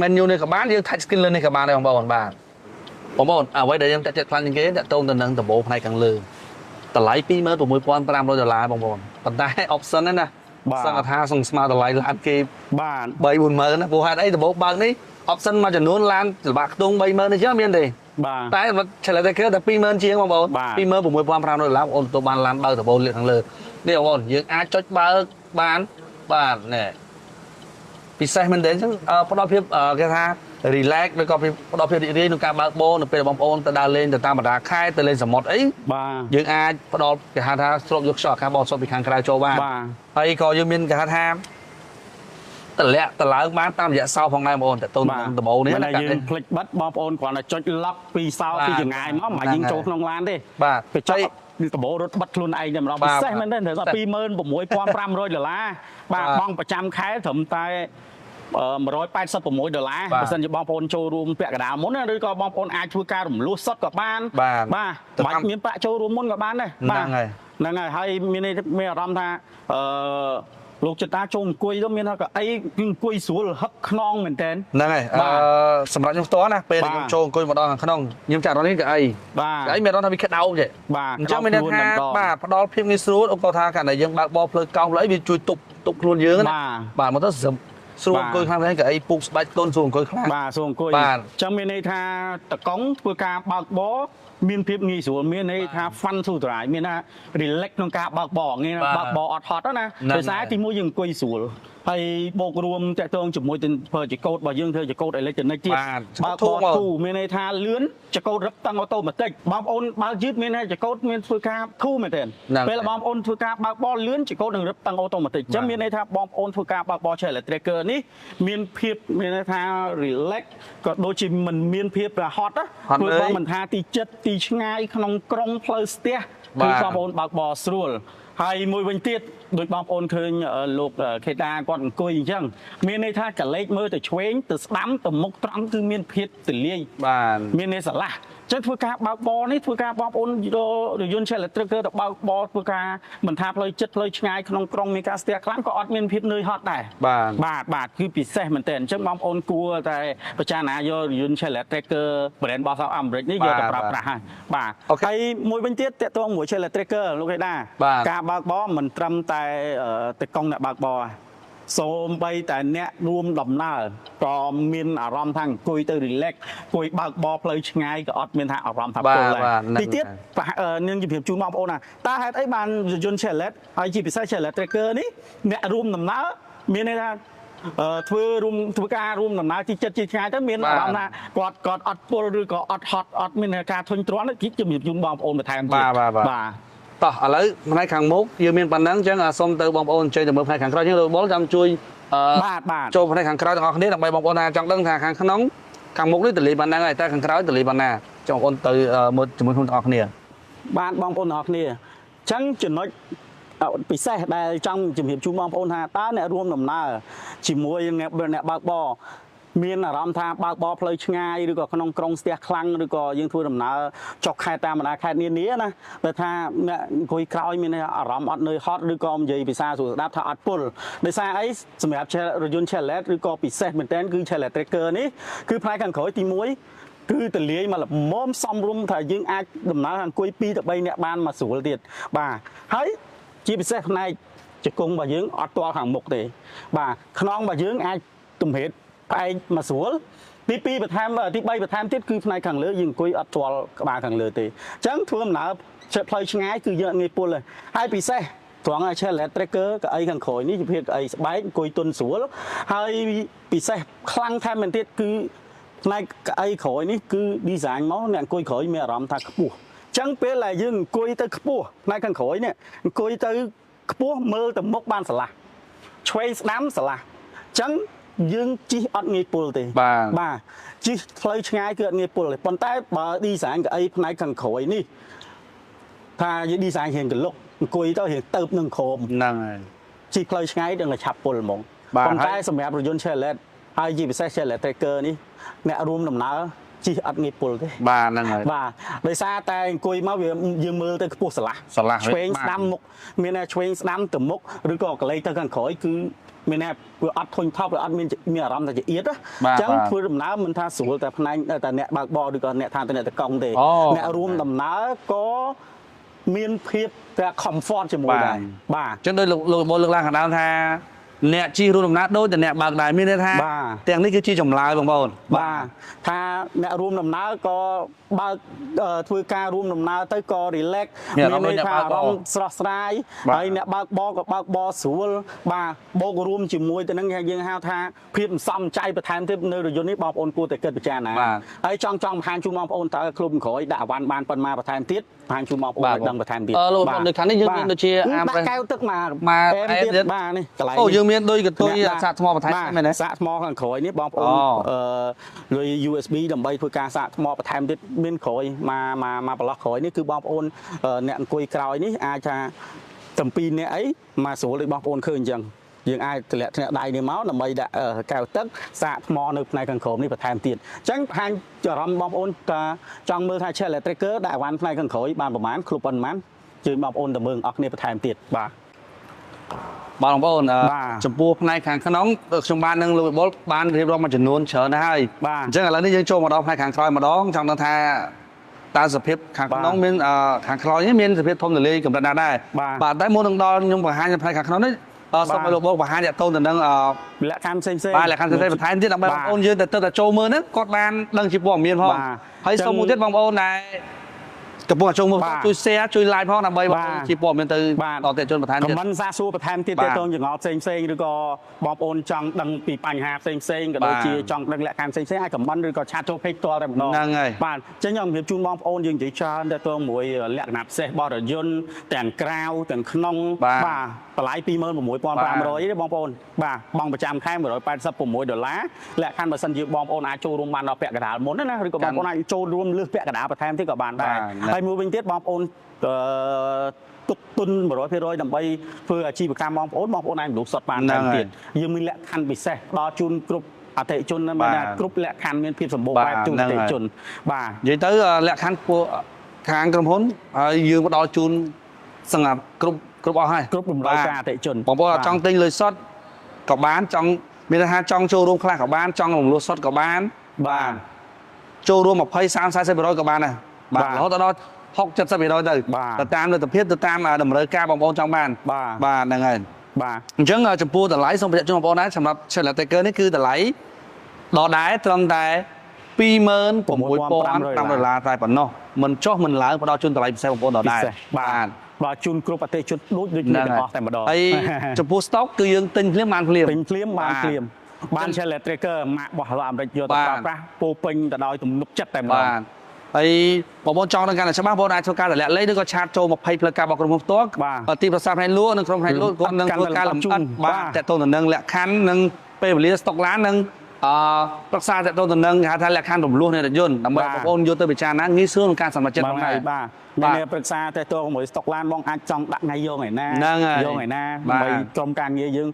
menu នេះក៏បានយើង touch screen លើនេះក៏បានដែរបងប្អូនបាទបងប្អូនអ្វីដែលយើងតាក់ចិត្តខ្លាំងជាងគេតាក់ទងទៅនឹងដំបូលផ្នែកខាងលើតម្លៃ$26500បងប្អូនប៉ុន្តែ option ហ្នឹងណាសង្កថាសង្ស្មាតម្លៃឡានគេ
បាទ
3-40000ណាព្រោះហេតុអីដំបូលបើកនេះ option មួយចំនួនឡានលបាក់ខ្ទង់30000នេះចឹងមានទេ
បាទ
តែឆ្លើយតែគឺតែ20000ជាងបងប្អូន$26500បងប្អូនទៅបានឡានបើកដំបូលលើខាងលើនេះបងប្អូនយើងអាចចុចបើកបានបាទនេះពិសេសមែនទេអញ្ចឹងផ្ដល់ភាពគេថា relax ឬក៏ផ្ដល់ភាពរីករាយក្នុងការបើកបរនៅពេលបងប្អូនទៅដើរលេងទៅតាមបណ្ដាខេត្តទៅលេងសមុទ្រអី
បាទ
យើងអាចផ្ដល់គេហៅថាស្រូបយកខ្យល់អាកាសបរិសុទ្ធពីខាងក្រៅចូលបានហើយក៏យើងមានគេហៅថាតម្លាក់តម្លើងបានតាមរយៈសោផងដែរបងប្អូនតើតូនដំបូងនេះ
តែយើងคลิกបិទបងប្អូនគ្រាន់តែចុច lock ពីសោពីចង្ងាយមកមកយើងចូលក្នុងឡានទេ
បាទ
ទៅចុចដំបូងរត់បិទខ្លួនឯងតែម្ដងពិសេសមែនទេត្រូវតែ$26500បាទបងប្រចាំខែត្រឹមតែ$186បើសិនជាបងប្អូនចូលរួមពាក់កណ្ដាលមុនឬក៏បងប្អូនអាចធ្វើការរំលោះសុទ្ធក៏បានបាទបាច់មានប្រាក់ចូលរួមមុនក៏បានដែរ
បាទ
ហ្នឹងហើយមានអារម្មណ៍ថាលោកចិត្តតាចូលអង្គុយទៅមានថាអីអង្គុយស្រួលហឹកខ្នងមែនតើ
ហ្នឹងហើយសម្រាប់ខ្ញុំផ្ទាល់ណាពេលខ្ញុំចូលអង្គុយមកដល់ខាងក្នុងខ្ញុំចាក់រនេះក៏អីមានអារម្មណ៍ថាវាក្តៅចេះ
បាទ
អញ្ចឹងមានថាបាទផ្ដល់ភាពងាយស្រួលក៏ថាកាលណាយើងបើកបរផ្លូវកោងផ្លូវវាជួយទប់ខ្លួនយើងណាបាទមកទៅស្រួលអង្គុយខ្លាំងហ្នឹងក៏អីពុកស្បែកទន់ស្រួលអង្គុយខ្លាំង
បាទស្រួលអង្គុយអញ្ចឹងមានន័យថាតកង់ធ្វើការបើកបរមានភាពងាយស្រួលមានន័យថា fun to drive មានថា relax ក្នុងការបើកបរងាយបើកបរអត់ហត់ណាដោយសារទីមួយយើងអង្គុយស្រួលហើយបូករួមតាក់ទងជាមួយទៅធ្វើជាកូដរបស់យើងធ្វើជាកូដអេឡិចត្រូនិកទៀតបើកបរធូរមានន័យថាលឿនជាកូដរឹបតាំងអូតូម៉ាទិកបងប្អូនបើកយឺតមានន័យជាកូដមានធ្វើការធូរមែនទេពេលបងប្អូនធ្វើការបើកបរលឿនជាកូដនឹងរឹបតាំងអូតូម៉ាទិកអញ្ចឹងមានន័យថាបងប្អូនធ្វើការបើកបរជា electric នេះមានភាពមានន័យថា relax ក៏ដូចជាមិនមានភាពហត់ណាព្រោះបងមិនថាទីចិត្តទីឆ្ងាយក្នុងក្រុងផ្លូវស្ទះគឺបងប្អូនបើកបរស្រួលហើយមួយវិញទៀតដូចបងប្អូនឃើញលោកខេតាគាត់អង្គុយអញ្ចឹងមានន័យថាកលេចមើលទៅឆ្វេងទៅស្ដាំទៅមុខត្រង់គឺមានភាពទលាយ
បាទ
មានន័យស្រឡះ ចឹងធ្វើការបើកបរនេះធ្វើការបងប្អូនរយន្ត Shell Electric ទៅបើកបរធ្វើការមិនថាផ្លូវចិត្តផ្លូវឆ្ងាយក្នុងក្រុងមានការស្ទះខ្លាំងក៏អត់មានភាពនឿយហត់ដែរបាទគឺពិសេសមែនទែនអញ្ចឹងបងប្អូនគួរតែពិចារណាយករយន្ត Shell Electric brand របស់សហរដ្ឋអាមេរិកនេះយកទៅប្រើប្រាស់ហើយបាទហើយមួយវិញទៀតតកតងមួយ Shell Electric លោកហេដាការបើកបរមិនត្រឹមតែទៅកង់អ្នកបើកបរសូម្បីតែអ្នករួមដំណើរក៏មានអារម្មណ៍ថាអង្គុយទៅ relax អង្គុយបើកបរផ្លូវឆ្ងាយក៏អត់មានថាអារម្មណ៍ថាពុលដែរទីទៀតនឹងជម្រាបជូនបងប្អូនណាតើហេតុអីបានយន្ត Shell ហើយជាពិសេស Shell Tracker នេះអ្នករួមដំណើរមានន័យថាធ្វើការរួមដំណើរទីចិត្តជាឆ្ងាយទៅមានអារម្មណ៍ថាគាត់អត់ពុលឬក៏អត់ហត់អត់មានការធុញទ្រាន់ទីជំរាបជូនបងប្អូនបន្ថែមទៀតបាទ
តោះឥឡូវផ្នែកខាងមុខយើងមានប៉ុណ្ណឹងអញ្ចឹងសូមទៅបងប្អូនអញ្ជើញទៅមើលផ្នែកខាងក្រោយយើងលោកបុលចាំជួយ
បាទ
ចូលផ្នែកខាងក្រោយទាំងអស់គ្នាដើម្បីបងប្អូនថាចង់ដឹងថាខាងក្នុងខាងមុខនេះទលីប៉ុណ្ណឹងហើយតែខាងក្រោយទលីប៉ុណ្ណាចង់បងប្អូនទៅមើលជាមួយខ្ញុំទាំងអស់គ្នា
បាទបងប្អូនទាំងអស់គ្នាអញ្ចឹងចំណុចពិសេសដែលចង់ជំរាបជូនបងប្អូនថាតើអ្នករួមដំណើរជាមួយអ្នកបើកបរមានអារម្មណ៍ថាបើកបរផ្លូវឆ្ងាយឬក៏ក្នុងក្រុងស្ទះខ្លាំងឬក៏យើងធ្វើដំណើរចុះខេត្តតាមបណ្ដាខេត្តនានាណាតែថាអ្នកអង្គុយក្រោយមានអារម្មណ៍អត់នឿយហត់ឬក៏និយាយភាសាស្រួលស្ដាប់ថាអត់ពុលដោយសារអីសម្រាប់រយន្ត Shell ឬក៏ពិសេសមែនតើគឺ Shell Tracker នេះគឺផ្នែកខាងក្រោយទី1គឺទលាយមកល្មមសំរុំថាយើងអាចដំណើរអង្គុយ2ទៅ3នាក់បានមកស្រួលទៀតបាទហើយជាពិសេសផ្នែកជង្គង់របស់យើងអត់ទាល់ខាងមុខទេបាទខ្នងរបស់យើងអាចទំហេតផ្អែកមកស្រួលទី2បន្ថែមទី3បន្ថែមទៀតគឺផ្នែកខាងលើយើងអង្គុយអត់ទាល់ក្បាលខាងលើទេអញ្ចឹងធ្វើដំណើរផ្លូវឆ្ងាយគឺយើងអត់ងាយពុលទេហើយពិសេសត្រង់ Shell Tracker កៅអីខាងក្រោយនេះជាភាពកៅអីស្បែកអង្គុយទន់ស្រួលហើយពិសេសខ្លាំងថែមមែនទៀតគឺផ្នែកកៅអីក្រោយនេះគឺ design មកអ្នកអង្គុយក្រោយមានអារម្មណ៍ថាខ្ពស់អញ្ចឹងពេលដែលយើងអង្គុយទៅខ្ពស់ផ្នែកខាងក្រោយនេះអង្គុយទៅខ្ពស់មើលទៅមុខបានស្រឡះឆ្វេងស្ដាំស្រឡះអញ្ចឹងយើងជិះអត់ងាយពុលទេបាទជិះផ្លូវឆ្ងាយគឺអត់ងាយពុលទេប៉ុន្តែបើ design កៅអីផ្នែកខាងក្រោយនេះថាយើង design រៀងកលុកអង្គុយទៅរៀងទៅនឹងក្រោម
ហ្នឹងហើយ
ជិះផ្លូវឆ្ងាយដឹងតែឆាប់ពុលហ្មងប៉ុន្តែសម្រាប់រយន្ត Shell ហើយជាពិសេស Shell Tracker នេះអ្នករួមដំណើរជិះអត់ងាយពុលទេ
បាទហ្នឹងហើយ
បាទដោយសារតែអង្គុយមកវាយើងមើលទៅខ្ពស់ស្រឡះឆ្វេងស្ដាំមុខមានតែឆ្វេងស្ដាំទៅមុខឬក៏កលេសទៅខាងក្រោយគឺមានតែវាអត់ធុញថប់ឬអត់មានអារម្មណ៍ថាជាអៀតអញ្ចឹងធ្វើដំណើរមិនថាស្រួលតែផ្នែកតែអ្នកបើកបរឬក៏អ្នកថាតែអ្នកតកង់ទេអ្នករួមដំណើរក៏មានភាពតែ comfort ជាមួយដែរ
បាទអញ្ចឹងដោយលោកបុលលើកឡើងខាងដើមថាអ្នកជិះរួមដំណើរដូចតែអ្នកបើកដែរមានន័យថាទាំងនេះគឺជាចម្លើយបងប្អូន
បាទថាអ្នករួមដំណើរក៏បើកធ្វើការរួមដំណើរទៅក៏ relax
មានន័យថា
អារម្មណ៍ស្រស់ស្រាយហើយអ្នកបើកបរក៏បើកបរស្រួលបាទបូករួមជាមួយទៅនឹងយើងហៅថាភាពសំចៃបន្ថែមទៀតនៅរយន្តនេះបងប្អូនគួរតែគិតពិចារណាហើយចង់បង្ហាញជូនបងប្អូនតើក្លុបក្រោយដាក់អវ៉ាន់បានប៉ុន្មានបន្ថែមទៀតបង្ហាញជូនបងប្អូនឲ្យដឹងបន្ថែមទៀត
លោកដូចខាងនេះយើងមានដូចជា
ដាក់កែវទឹកមក
ទៀត
បាទនេះកន្លែង
អូយើងមានដូចកន្ទុយសាកថ្មបន្ថែមមែនទេ
សាកថ្មខាងក្រោយនេះបងប្អូនលុយ USB ដើម្បីធ្វើការសាកថ្មបន្ថែមទៀតមានក្រោយមកប្រឡោះក្រោយនេះគឺបងប្អូនអ្នកអង្គុយក្រោយនេះអាចថាទាំងពីរអ្នកអីមកស្រួលដូចបងប្អូនឃើញអញ្ចឹងយើងអាចទម្លាក់ធ្នាក់ដៃនេះមកដើម្បីដាក់កែវទឹកសាកថ្មនៅផ្នែកខាងក្រោមនេះបន្ថែមទៀតអញ្ចឹងបង្ហាញអារម្មណ៍បងប្អូនថាចង់មើលថា Shell Tracker ដាក់អវ៉ាន់ផ្នែកខាងក្រោយបានប្រហែលគ្រប់ប៉ុន្មានជឿបងប្អូនទៅមើលអស់គ្នាបន្ថែមទៀតបាទ
បងប្អូនចំពោះផ្នែកខាងក្នុងខ្ញុំបាននឹងលោកបុលបានរៀបរាប់មួយចំនួនច្រើនណាស់ហើយអញ្ចឹងឥឡូវនេះយើងចូលមកដល់ផ្នែកខាងក្រោយម្ដងចង់ដឹងថាតើសភាពខាងក្នុងមានខាងក្រោយនេះមានសភាពធំទលាយកម្រិតណាដែរបាទតែមុននឹងដល់ខ្ញុំបង្ហាញផ្នែកខាងក្នុងនេះសូមឲ្យលោកបុលបង្ហាញតទៅនឹង
លក្ខខណ្ឌផ្សេង
បាទលក្ខខណ្ឌផ្សេងបន្ថែមទៀតដើម្បីបងប្អូនយើងទៅចូលមើលហ្នឹងគាត់បានដឹងជាព័ត៌មានផងហើយសូមមួយទៀតបងប្អូនដែលកំពុងចូលមើលជួយ share ជួយ like ផងដើម្បីបងប្អូនជាព័ត៌មានទៅដល់ទេជនបន្ថែម
ទៀត comment សាសួរបន្ថែមទៀតទៅចងល់ផ្សេងឬក៏បងប្អូនចង់ដឹងពីបញ្ហាផ្សេងក៏ដូចជាចង់ដឹងលក្ខខណ្ឌផ្សេងអាច comment ឬក៏ឆាតចូល page ផ្ទាល់តែម្ដង
ហ្នឹងហើយ
បាទអញ្ចឹងខ្ញុំជម្រាបជូនបងប្អូនយើងនិយាយច្រើនទៅមួយលក្ខណៈពិសេសបរិយន្តទាំងក្រៅទាំងក្នុងបាទតម្លៃ 26,500 ទេបងប្អូនបាទបង់ប្រចាំខែ$186 លក្ខខណ្ឌបើសិនជាបងប្អូនអាចចូលរួមបានដល់ពាក់កណ្ដាលមុនណាឬក៏បងប្អូនអាចចូលរួមលើសពាក់កណ្ដាលបន្ថែមទៀតក៏បានដែរហើយមួយវិញទៀតបងប្អូនទុកទុន 100% ដើម្បីធ្វើអាជីវកម្មបងប្អូនអាចលុបសុទ្ធបានតែទៀតយើងមានលក្ខខណ្ឌពិសេសដល់ជូនគ្រប់ អតិជនមានថាគ្រប់លក្ខខណ្ឌមានភាពសម្បូរបែបជូនអតិជនបាទ
និយាយទៅលក្ខខណ្ឌខាងក្រុមហ៊ុនហើយយើងផ្ដល់ជូនសង្កត់គ្រប់អស់ហើយ
គ្រប់តម្រូវការអតិជន
បងប្អូនចង់ទិញលុយសុទ្ធក៏បានចង់មានថាចង់ចូលរួមខ្លះក៏បានចង់រំលោះសុទ្ធក៏បាន
បាទ
ចូលរួម20 30 40% ក៏បានដែរបាទរហូតដល់60-70% ទៅតាមលទ្ធភាពទៅតាមតម្រូវការបងប្អូនចង់បានបាទហ្នឹងហើយ
បាទ
អញ្ចឹងចំពោះតម្លៃសូមបញ្ជាក់ជូនបងប្អូនដែរសម្រាប់ Channel Taker នេះគឺតម្លៃដដែលត្រឹមតែ$26,500តែប៉ុណ្ណោះមិនចុះមិនឡើងផ្ដល់ជូនតម្លៃពិសេសបងប្អូនដដែល
បាទបាទជូនគ្រប់អតិជនដូចគ្នាទាំងអស់តែម្ដង
ហើយចំពោះ stock គឺយើងទិញភ្លាមបានភ្លាម
ទិញភ្លាមបានភ្លាមបាន Channel Taker ម៉ាករបស់អាមេរិកយកទៅប្រើប្រាស់ពោពេញទៅដោយទំនុកចិត្តតែម្ដង
ហើយបងប្អូនចង់ដឹងកាន់តែច្បាស់បងប្អូនអាចធ្វើការតម្លាក់លេខឬក៏ឆាតចូល20ផ្លូវការរបស់ក្រុមហ៊ុនផ្ទាល់ទីប្រឹក្សាផ្នែកលក់និងក្រុមផ្នែកលក់គាត់នឹងធ្វើការលម្អិតបាទតទៅនឹងលក្ខខណ្ឌនិងពេលវេលាស្តុកឡាននិងប្រឹក្សាតទៅនឹងគេហៅថាលក្ខខណ្ឌរំលោះនៃរថយន្តដើម្បីបងប្អូនយកទៅពិចារណាងាយស្រួលក្នុងការសម្រេចចិត្តផងដែរ
បាទមានប្រឹក្សាតទៅជាមួយស្តុកឡានបងអាចចង់ដាក់ថ្ងៃយកថ្ងៃណាយកថ្ងៃណាដើម្បីក្រុមការងារយើង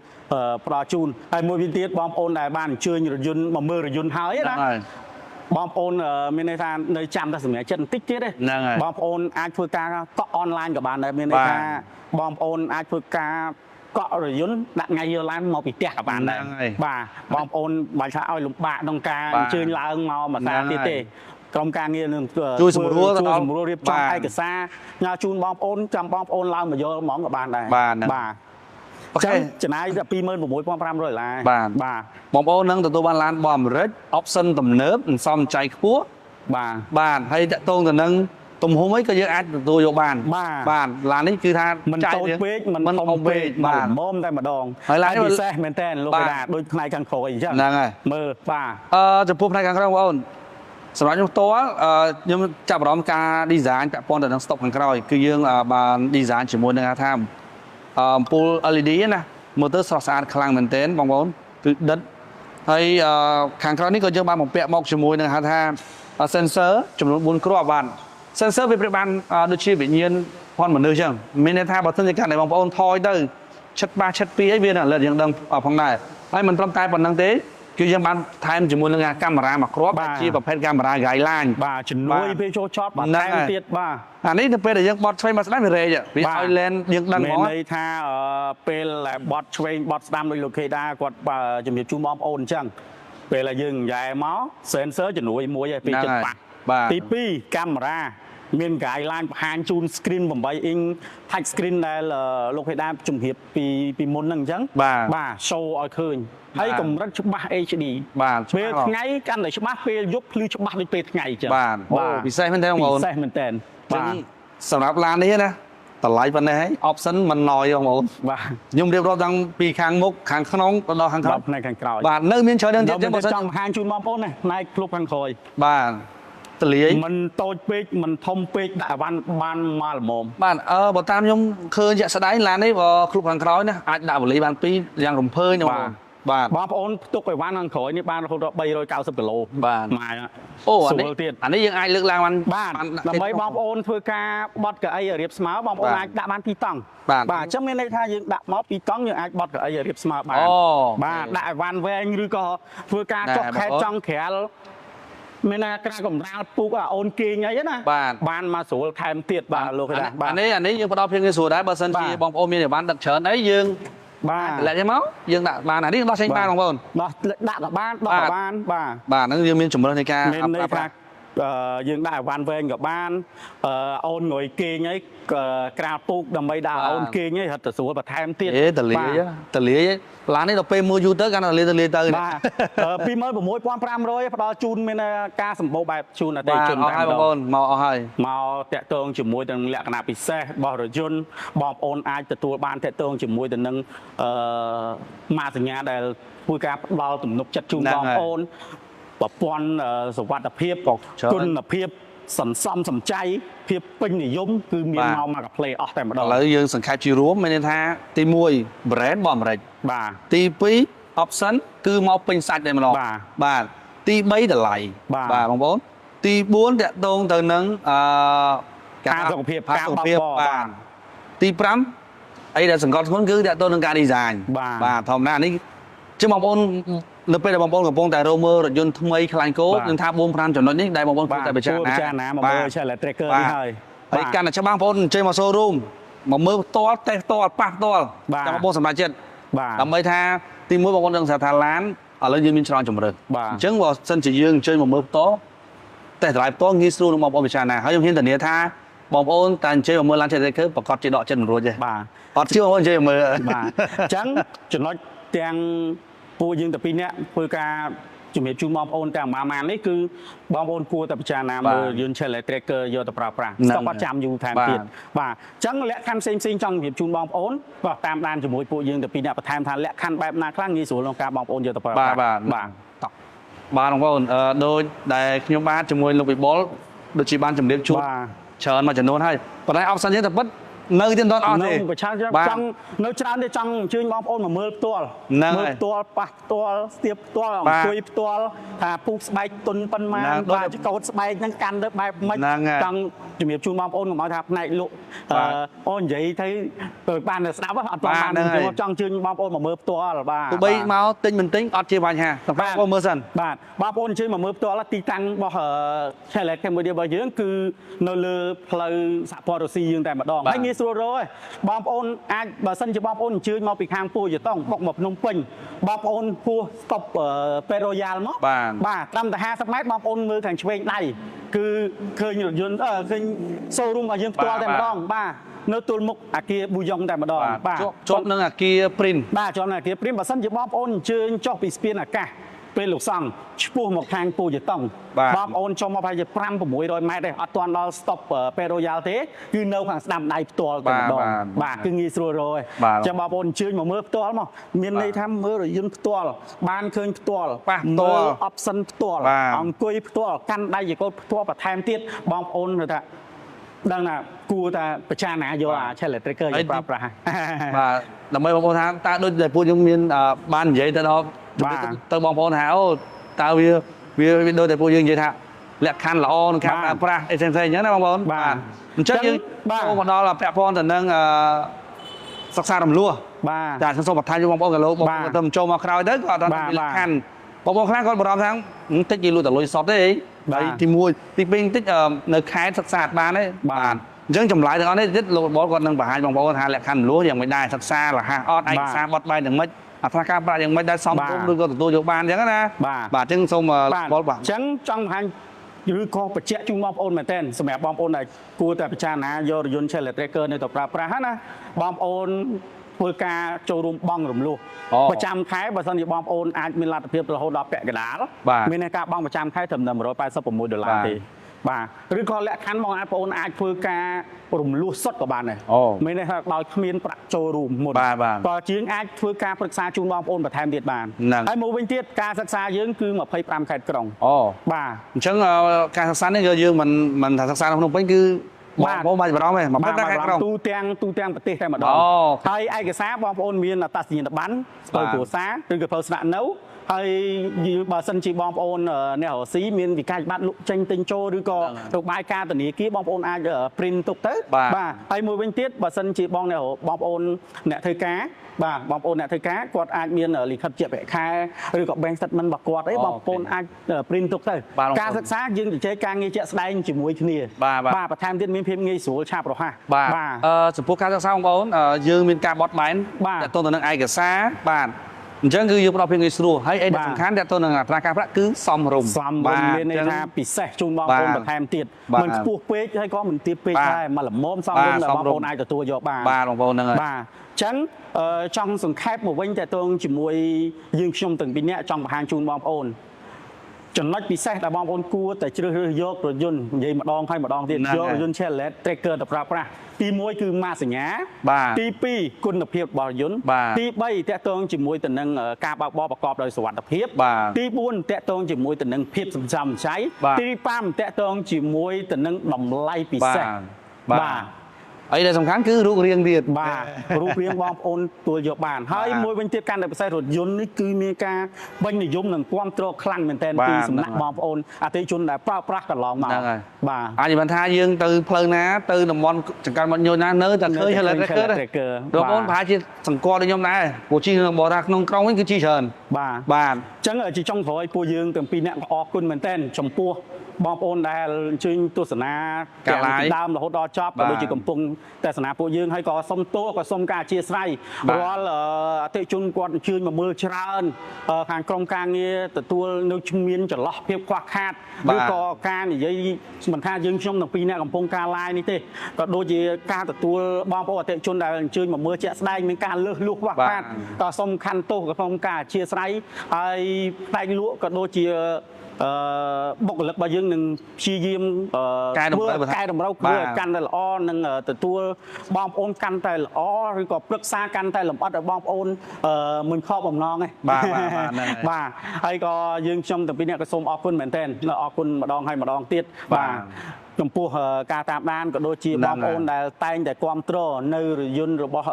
ផ្ដល់ជូនហើយមួយវិញទៀតបងប្អូនដែលបានអញ្ជើញរថយន្តមកមើលរថយន្តហើយណាបងប្អូនមានន័យថានៅចាំតែសម្រាប់ចិត្តបន្តិចទៀតទេបងប្អូនអាចធ្វើការកក់អនឡាញក៏បានដែរមានន័យថាបងប្អូនអាចធ្វើការកក់រថយន្តដាក់ថ្ងៃយកឡើងមកពីផ្ទះក៏បានដែរបាទបងប្អូនបើថាឲ្យលំបាកក្នុងការអញ្ជើញឡើងមកមួយសាទៀតទេក្រុមការងារនឹង
ជួយសម្រួល
រៀបចំឯកសារញ៉ាជូនបងប្អូនចាំបងប្អូនឡើងមកយកហ្មងក៏បានដែរបាទអូខេចំណាយតែ$26,500
បាទបងប្អូននឹងទទួលបានឡានរបស់អាមេរិក option ទំនើបនិងសមចៃខ្ពស់បាទហើយតកតងទៅនឹងទំហំអីក៏យើងអាចទទួលយកបានបាទឡាននេះគឺថា
មិនតូចពេកមិនធំពេកបាទមុំតែម្ដង
ហើយឡាន
ពិសេសមែនតើលោកកដាដូចផ្នែកខាងក្រោយអញ្ចឹង
ហ្នឹងហើយ
មើលបាទ
ចំពោះផ្នែកខាងក្រោយបងប្អូនសម្រាប់ខ្ញុំផ្ទាល់ខ្ញុំចាប់អារម្មណ៍ការ design ពាក់ព័ន្ធទៅនឹង stock ខាងក្រោយគឺយើងបាន design ជាមួយនឹងថាអំពូល LED ណាមើលទៅស្រស់ស្អាតខ្លាំងមែនទែនបងប្អូនគឺដិតហើយខាងក្រោយនេះក៏យើងបានបំពាក់មកជាមួយនឹងហៅថា sensor ចំនួន4គ្រាប់បាន sensor វាប្រៀបបានដូចជាវិញ្ញាណភ័ណ្ឌមនុស្សអញ្ចឹងមានន័យថាបើសិនជាការដែលបងប្អូនថយទៅឈិតបាឈិតពីអីវានឹងលើយើងដឹងផងដែរហើយមិនត្រឹមតែប៉ុណ្្នឹងទេគឺយើងបានថែមជាមួយនឹងកាមេរ៉ាមួយគ្រាប់ជាប្រភេទកាមេរ៉ា guideline
បាទជំនួយពេលចូលចតបន្ថែមទៀតបាទ
អានេះទៅពេលដែលយើងបត់ឆ្វេងបត់ស្ដាំវារែកវាឲ្យ lane យើងដឹងហ្មង
មានន័យថាពេលដែលបត់ឆ្វេងបត់ស្ដាំដោយលោកខេដាគាត់ជំរាបជូនបងប្អូនអញ្ចឹងពេលដែលយើងយ៉ែមក sensor ជំនួយមួយឲ្យពេលចិត្តបាក់ទី2កាមេរ៉ាមាន guideline បង្ហាញជូន screen 8 inch touch screen ដែលលោកខេដាជំរាបពីមុនហ្នឹងអញ្ចឹងបាទ show ឲ្យឃើញហើយកម្រិតច្បាស់ HD
បាទ
ពេលថ្ងៃកាន់តែច្បាស់ពេលយប់ភ្លឺច្បាស់ដូចពេលថ្ងៃអញ្ចឹង
បាទពិសេសមែនទេបងប្អូន
ពិសេសមែនតើ
បាទសម្រាប់ឡាននេះណាតម្លៃប៉ុណ្ណេះហើយ option មិនណយបងប្អូន
បាទ
ខ្ញុំរៀបរាប់តាំងពីខាងមុខខាងក្នុងទៅដល់ខាងក្រោយ
ផ្នែកខាងក្រោយ
បាទនៅមានច្រើនទៀត
បើចង់បង្ហាញជូនបងប្អូនណាផ្នែកក្លុបខាងក្រោយ
បាទទលាយ
មិនតូចពេកមិនធំពេកដាក់អវ៉ាន់បានមកល្មម
បាទបើតាមខ្ញុំឃើញជាក់ស្ដែងឡាននេះបើក្លុបខាងក្រោយណាអាចដាក់វលីបាន2យ៉ាងរំភើញបង
បាទបងប្អូនផ្ទុកអីវ៉ាន់ខាងក្រោយនេះបានរហូតដល់390គីឡូ
បាទ
ម៉ាយ
អូអានេះយើងអាចលើកឡើងបាន
បាទដើម្បីបងប្អូនធ្វើការបត់កៅអីរៀបស្មើបងប្អូនអាចដាក់បាន2តង់បាទអញ្ចឹងមានន័យថាយើងដាក់មក2តង់យើងអាចបត់កៅអីរៀបស្មើបានបាទដាក់អីវ៉ាន់វែងឬក៏ធ្វើការចុះខែចង់ក្រាលមានណាក្រាកម្រាលពូកអូនគេងអីណាបានមកស្រួលថែមទៀតបាទលោកកដា
អានេះយើងផ្ដល់ភាពងាយស្រួលដែរបើសិនជាបងប្អូនមានអីវ៉ាន់ដឹកច្រើនអីយើង
បាទ
តម្លាក់ចេញមកយើងដាក់បានអានេះដោះចេញបានបងប្អូន
ដោះដាក់ក៏បានដោះក៏បាន
បាទហ្នឹងយើងមានជំរឿននៃការ
មានន័យថាយើងដាក់អវ៉ាន់វែងក៏បានអូនងុយគេងអីក្រាលពូកដើម្បីដាក់អូនគេងអីហិតទៅស្រួលបន្ថែមទៀត
ទលាយឡាននេះដល់ពេលមើលយូរទៅកាន់តែទលាយទៅ
បាទ$26,500ផ្ដល់ជូនមានការសម្បូរបែបជូនអតិជន
តែបងប្អូនមកអស់ហើយ
មកតាក់ទងជាមួយនឹងលក្ខណៈពិសេសរបស់រថយន្តបងប្អូនអាចទទួលបានតាក់ទងជាមួយទៅនឹងម៉ាកសញ្ញាដែលធ្វើការផ្ដល់ទំនុកចិត្តជូនបងប្អូនប្រព័ន្ធសុវត្ថិភាពគុណភាពសន្សំសំចៃភាពពេញនិយមគឺមានមកកាផ្លេអស់តែម្ដង
ឥឡូវយើងសង្ខេបជារួមមានន័យថាទី1 brand របស់អាមេរិក
បាទ
ទី2 option គឺមកពេញសាច់តែម្ដងបាទទី3តម្លៃបាទបងប្អូនទី4តាក់ទងទៅនឹង
ការសុខភាព
ការសុខភាពបាទទី5អីដែលសង្កត់ធ្ងន់គឺតាក់ទងនឹងការ design បាទធម្មតានេះជិះបងប្អូន នៅពេលដែលបងប្អូនកំពុងតែរមើលរថយន្តថ្មីខ្លាញ់គោនឹងថា4-5ចំណុចនេះដែលបងប្អូនគួរតែពិចារណា
មកមើល Chevrolet Tracker នេះហើយ
ហើយកាន់តែច្បាស់បងប្អូនអញ្ជើញមក showroom មកមើលផ្ទាល់តេស្តផ្ទាល់ប៉ះផ្ទាល់ចាំបងប្អូនសម្រេចចិត្តដើម្បីថាទីមួយបងប្អូនដឹងថាឡានឥឡូវយើងមានច្រើនជម្រើសអញ្ចឹងបើសិនជាយើងអញ្ជើញមកមើលផ្ទាល់តេស្ត drive ផ្ទាល់ងាយស្រួលនឹងបងប្អូនពិចារណាហើយខ្ញុំហ៊ានធានាថាបងប្អូនតែអញ្ជើញមកមើលឡាន Chevrolet Tracker ប្រកាសជាដកចិត្តមិនរួចទេអត់ជឿបងប្អូនអញ្ជើញមកមើល
បាទអញ្ចឹងចំណុចទាំងពួកយើងតែពីរនាក់ធ្វើការជំរាបជូនបងប្អូនទាំងម៉ានេះគឺបងប្អូនគួរតែពិចារណាមើលយន្ត Chevrolet Tracker យកទៅប្រើប្រាស់ស្តុកអត់ចាំយូរថែមទៀតបាទអញ្ចឹងលក្ខខណ្ឌផ្សេងចង់ជំរាបជូនបងប្អូនបាទតាមដានជាមួយពួកយើងតែពីរនាក់បន្ថែមថាលក្ខខណ្ឌបែបណាខ្លះងាយស្រួលក្នុងការបងប្អូនយកទៅប្រើប្រាស់
បាទបងប្អូនដូចដែលខ្ញុំបានជាមួយលោកវិបុលដូចជាបានជំរាបជូនច្រើនមួយចំនួនហើយប៉ុន្តែ option យើងតែពិតនៅទៀតមិនអស់ទេ
ប្រឆាំងចង់នៅច្រើនទេចង់អញ្ជើញបងប្អូនមកមើលផ្ទាល់មើលផ្ទាល់ប៉ះផ្ទាល់ស្ទាបផ្ទាល់អង្គុយផ្ទាល់ថាពូកស្បែកទុនប៉ុន្មានបាទកោតស្បែកហ្នឹងកាន់ទៅបែបមិនចង់ជំរាបជូនបងប្អូនកុំឲ្យថាផ្នែកលក់អូននិយាយទៅបានស្ដាប់អត់បានចង់អញ្ជើញបងប្អូនមកមើលផ្ទាល់បាទ
ទោះបីមកទិញមិនទិញអត់ជាបញ្ហាតែបងប្អូនមើលសិន
បាទបងប្អូនអញ្ជើញមកមើលផ្ទាល់ទីតាំងរបស់ Chevrolet Cambodia របស់យើងគឺនៅលើផ្លូវសហព័ន្ធរុស្ស៊ីយើងតែម្ដងហើយងាយស្រួលរកឯងបងប្អូនអាចបើសិនជាបងប្អូនអញ្ជើញមកពីខាងពោធិ៍យតុងបុកមកភ្នំពេញបងប្អូនហួសស្តុបពេលរ៉ូយ៉ាល់មកបាទត្រឹមតែ50ម៉ែត្របងប្អូនមើលខាងឆ្វេងដៃគឺឃើញរថយន្តឃើញ showroom របស់យើងផ្ទាល់តែម្ដងបាទនៅទល់មុខអាគារប៊ូយ៉ុងតែម្ដង
បាទជាប់នឹងអាគារ Print
បាទជាប់នឹងអាគារ Print បើសិនជាបងប្អូនអញ្ជើញចុះពីស្ពានអាកាសពេលលោកសង្ឃឆ្ពោះមកខាងពោធិ៍យតុងបងប្អូនចុះមកប្រហែលជា5-600ម៉ែត្រទេអត់ទាន់ដល់ stop ពេល Royal ទេគឺនៅខាងស្ដាំដៃផ្ទាល់តែម្ដងបាទគឺងាយស្រួលរកឯងចាំបងប្អូនអញ្ជើញមកមើលផ្ទាល់មកមានន័យថាមើលរថយន្តផ្ទាល់បានឃើញផ្ទាល់
ប៉ះផ្ទាល់
option ផ្ទាល់អង្គុយផ្ទាល់កាន់ដៃជាកូនផ្ទាល់បន្ថែមទៀតបងប្អូនថាដឹងថាគួរតែពិចារណាយកអា Chevrolet Tracker យកប្រើប្រាស់
បាទដើម្បីបងប្អូនថាតើដូចតែពួកខ្ញុំមានបាននិយាយទៅដល់ទៅបងប្អូនថាអូតើវាដូចតែពួកយើងនិយាយថាលក្ខខណ្ឌល្អក្នុងការប្រើប្រាស់អីផ្សេងៗអញ្ចឹងណាបងប្អូន
បាទ
អញ្ចឹងយើងមកដល់ពាក់ព័ន្ធទៅនឹងសិក្សារំលោះ
បាទ
ចាសូមបន្ថែមបងប្អូនក៏លោកបងប្អូនទៅចូលមកក្រោយទៅគាត់អត់មានលក្ខខណ្ឌបងប្អូនខ្លះគាត់បារម្ភថាតិចគេលក់តែលុយសុទ្ធទេហើយទី1ទី2បន្តិចនៅខេត្តសិក្សាបានទេបាទអញ្ចឹងចម្លើយទាំងអស់នេះទៀតលោកបងគាត់នឹងបង្ហាញបងប្អូនថាលក្ខខណ្ឌលួសយ៉ាងមិនដែរសិក្សារហ័សអត់ឯកសារបត់បែនយ៉ាងម៉េចអត្រាការប្រាក់យ៉ាងម៉េចដែរសមរម្យឬក៏ទទួលយកបានអញ្ចឹងណាបាទអញ្ចឹងសូមបងបាទ
អញ្ចឹងចង់បង្ហាញឬក៏បញ្ជាក់ជូនបងប្អូនមែនទែនសម្រាប់បងប្អូនដែលគួរតែពិចារណាយករថយន្ត Chevrolet Tracker នៅទៅប្រើប្រាស់ណាបងប្អូនធ្វើការចូលរួមបង់រំលោះប្រចាំខែបើសិនជាបងប្អូនអាចមានលទ្ធភាពរហូតដល់ពាក់កណ្ដាលមានការបង់ប្រចាំខែត្រឹមតែ$186ទេបាទឬក៏លក្ខខណ្ឌបងប្អូនអាចធ្វើការរំលោះសុទ្ធក៏បានដែរមានន័យថាដោយគ្មានប្រាក់ចូលរួមមុនក៏ជាងអាចធ្វើការប្រឹក្សាជូនបងប្អូនបន្ថែមទៀតបានហើយមួយវិញទៀតការសិក្សាយើងគឺ25ខេត្តក្រុង
បាទអញ្ចឹងការសិក្សានេះយើងមិនថាសិក្សានៅភ្នំពេញគឺបងប្អូនបាច់បារម្ភទេ
មកតែក្រុងទូទាំងប្រទេសតែម្ដងហើយឯកសារបងប្អូនមានអត្តសញ្ញាណប័ណ្ណស្គាល់គ្រួសារឬក៏ផ្លូវស្នាក់នៅហើយបើសិនជាបងប្អូនអ្នករស៊ីមានវិក័យប័ណ្ណលក់ចេញទិញចូលឬក៏របាយការណ៍ធនាគារបងប្អូនអាច print ទុកទៅបាទហើយមួយវិញទៀតបើសិនជាបងប្អូនអ្នកធ្វើការបាទបងប្អូនអ្នកធ្វើការគាត់អាចមានលិខិតជាក់ប្រាក់ខែឬក៏ bank statement របស់គាត់អីបងប្អូនអាច print ទុកទៅការសិក្សាយើងជជែកការងារជាក់ស្ដែងជាមួយគ្នាបាទបន្ថែមទៀតមានភាពងាយស្រួលឆាប់រហ័ស
បាទចំពោះការសិក្សាបងប្អូនយើងមានការបត់បែនទាក់ទងទៅនឹងឯកសារបាទអញ្ចឹងគឺយើងផ្ដល់ភាពងាយស្រួលហើយអីដែលសំខាន់ទាក់ទងនឹងអត្រាការប្រាក់គឺសមរម្យ
មានន័យថាពិសេសជូនបងប្អូនបន្ថែមទៀតមិនខ្ពស់ពេកហើយក៏មិនទាបពេកដែរមកល្មមសមរម្យដល់បងប្អូនអាចទទួលយកបាន
បាទបងប្អូនហ្នឹងហើយ
បាទអញ្ចឹងចង់សង្ខេបមកវិញទាក់ទងជាមួយយើងខ្ញុំទាំងពីរនាក់ចង់បង្ហាញជូនបងប្អូនចំណុចពិសេសដែលបងប្អូនគួរតែជ្រើសរើសយករថយន្តនិយាយម្ដងហើយម្ដងទៀតយករថយន្ត Chevrolet Tracker ទៅប្រើប្រាស់ទី1គឺម៉ាកសញ្ញាទី2គុណភាពរបស់រថយន្តទី3តកតងជាមួយទៅនឹងការបើកបរប្រកបដោយសុវត្ថិភាពទី4តកតងជាមួយទៅនឹងភាពសន្សំចៃទី5តកតងជាមួយទៅនឹងតម្លៃពិសេសបាទ
អីដែលសំខាន់គឺរូបរាងទៀត
បាទរូបរាងបងប្អូនទួលយកបានហើយមួយវិញទៀតកាន់តែពិសេសរថយន្តនេះគឺមានការពេញនិយមនិងគាំទ្រខ្លាំងមែនទែនពីសំណាក់បងប្អូនអតិថិជនដែលប្រើប្រាស់កន្លងមកបាទ
អាចបានថាយើងទៅផ្លូវណាទៅតំបន់ចង្កាត់មាត់ញយណានៅតែឃើញ Highlander បងប្អូនប្រហែលជាសង្កល់ដូចខ្ញុំដែរព្រោះជិះក្នុងបរថាក្នុងក្រុងវិញគឺជិះច្រើនបាទ
អញ្ចឹងជាចុងក្រោយពួកយើងទាំងពីរអ្នកអរគុណមែនទែនចំពោះបងប្អូនដែលអញ្ជើញទស្សនាការពីដើមរហូតដល់ចប់ក៏ដូចជាកំពុងទស្សនាពួកយើងហើយក៏សុំទោសក៏សុំការអធិស្ឋានរាល់អតិថិជនគាត់អញ្ជើញមកមើលច្រើនខាងក្រុមការងារទទួលនៅមានចន្លោះភាពខ្វះខាតឬក៏ការនិយាយមិនថាយើងខ្ញុំទាំងពីរអ្នកកំពុងការ live នេះទេក៏ដូចជាការទទួលបងប្អូនអតិថិជនដែលអញ្ជើញមកមើលជាក់ស្ដែងមានការលើសលួសខ្វះខាតក៏សុំខន្ទោសក៏សុំការអធិស្ឋានហើយផ្នែកលក់ក៏ដូចជាបុគ្គលិករបស់យើងនឹងព្យាយាមកែតម្រូវធ្វើកាន់តែល្អនិងទទួលបងប្អូនកាន់តែល្អឬក៏ប្រឹក្សាកាន់តែលម្អិតឲ្យបងប្អូនមិនខកបំណងទេបាទហើយក៏យើងខ្ញុំទាំងពីរអ្នកក៏សូមអរគុណមែនទែនអរគុណម្ដងហើយម្ដងទៀតបាទចំពោះការតាមដានក៏ដូចជាបងប្អូនដែលតែងតែគាំទ្រនៅរថយន្តរបស់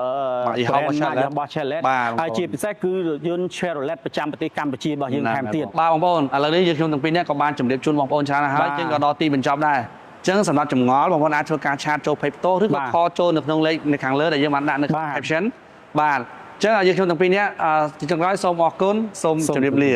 Chevrolet ហើយជាពិសេសគឺរថយន្ត Chevrolet ប្រចាំប្រទេសកម្ពុជារបស់យើងថែមទៀត
បាទបងប្អូនឥឡូវនេះយើងខ្ញុំទាំងពីរនាក់ក៏បានជម្រាបជូនបងប្អូនច្រើនហើយយើងក៏ដល់ទីបញ្ចប់ដែរអញ្ចឹងសម្រាប់ចម្ងល់បងប្អូនអាចធ្វើការឆាតចូល Page ផ្ទាល់ឬក៏ខលចូលនៅក្នុងលេខនៅខាងលើដែលយើងបានដាក់នៅ Caption បាទអញ្ចឹងយើងខ្ញុំទាំងពីរនាក់ទីចុងក្រោយសូមអរគុណសូមជម្រាបលា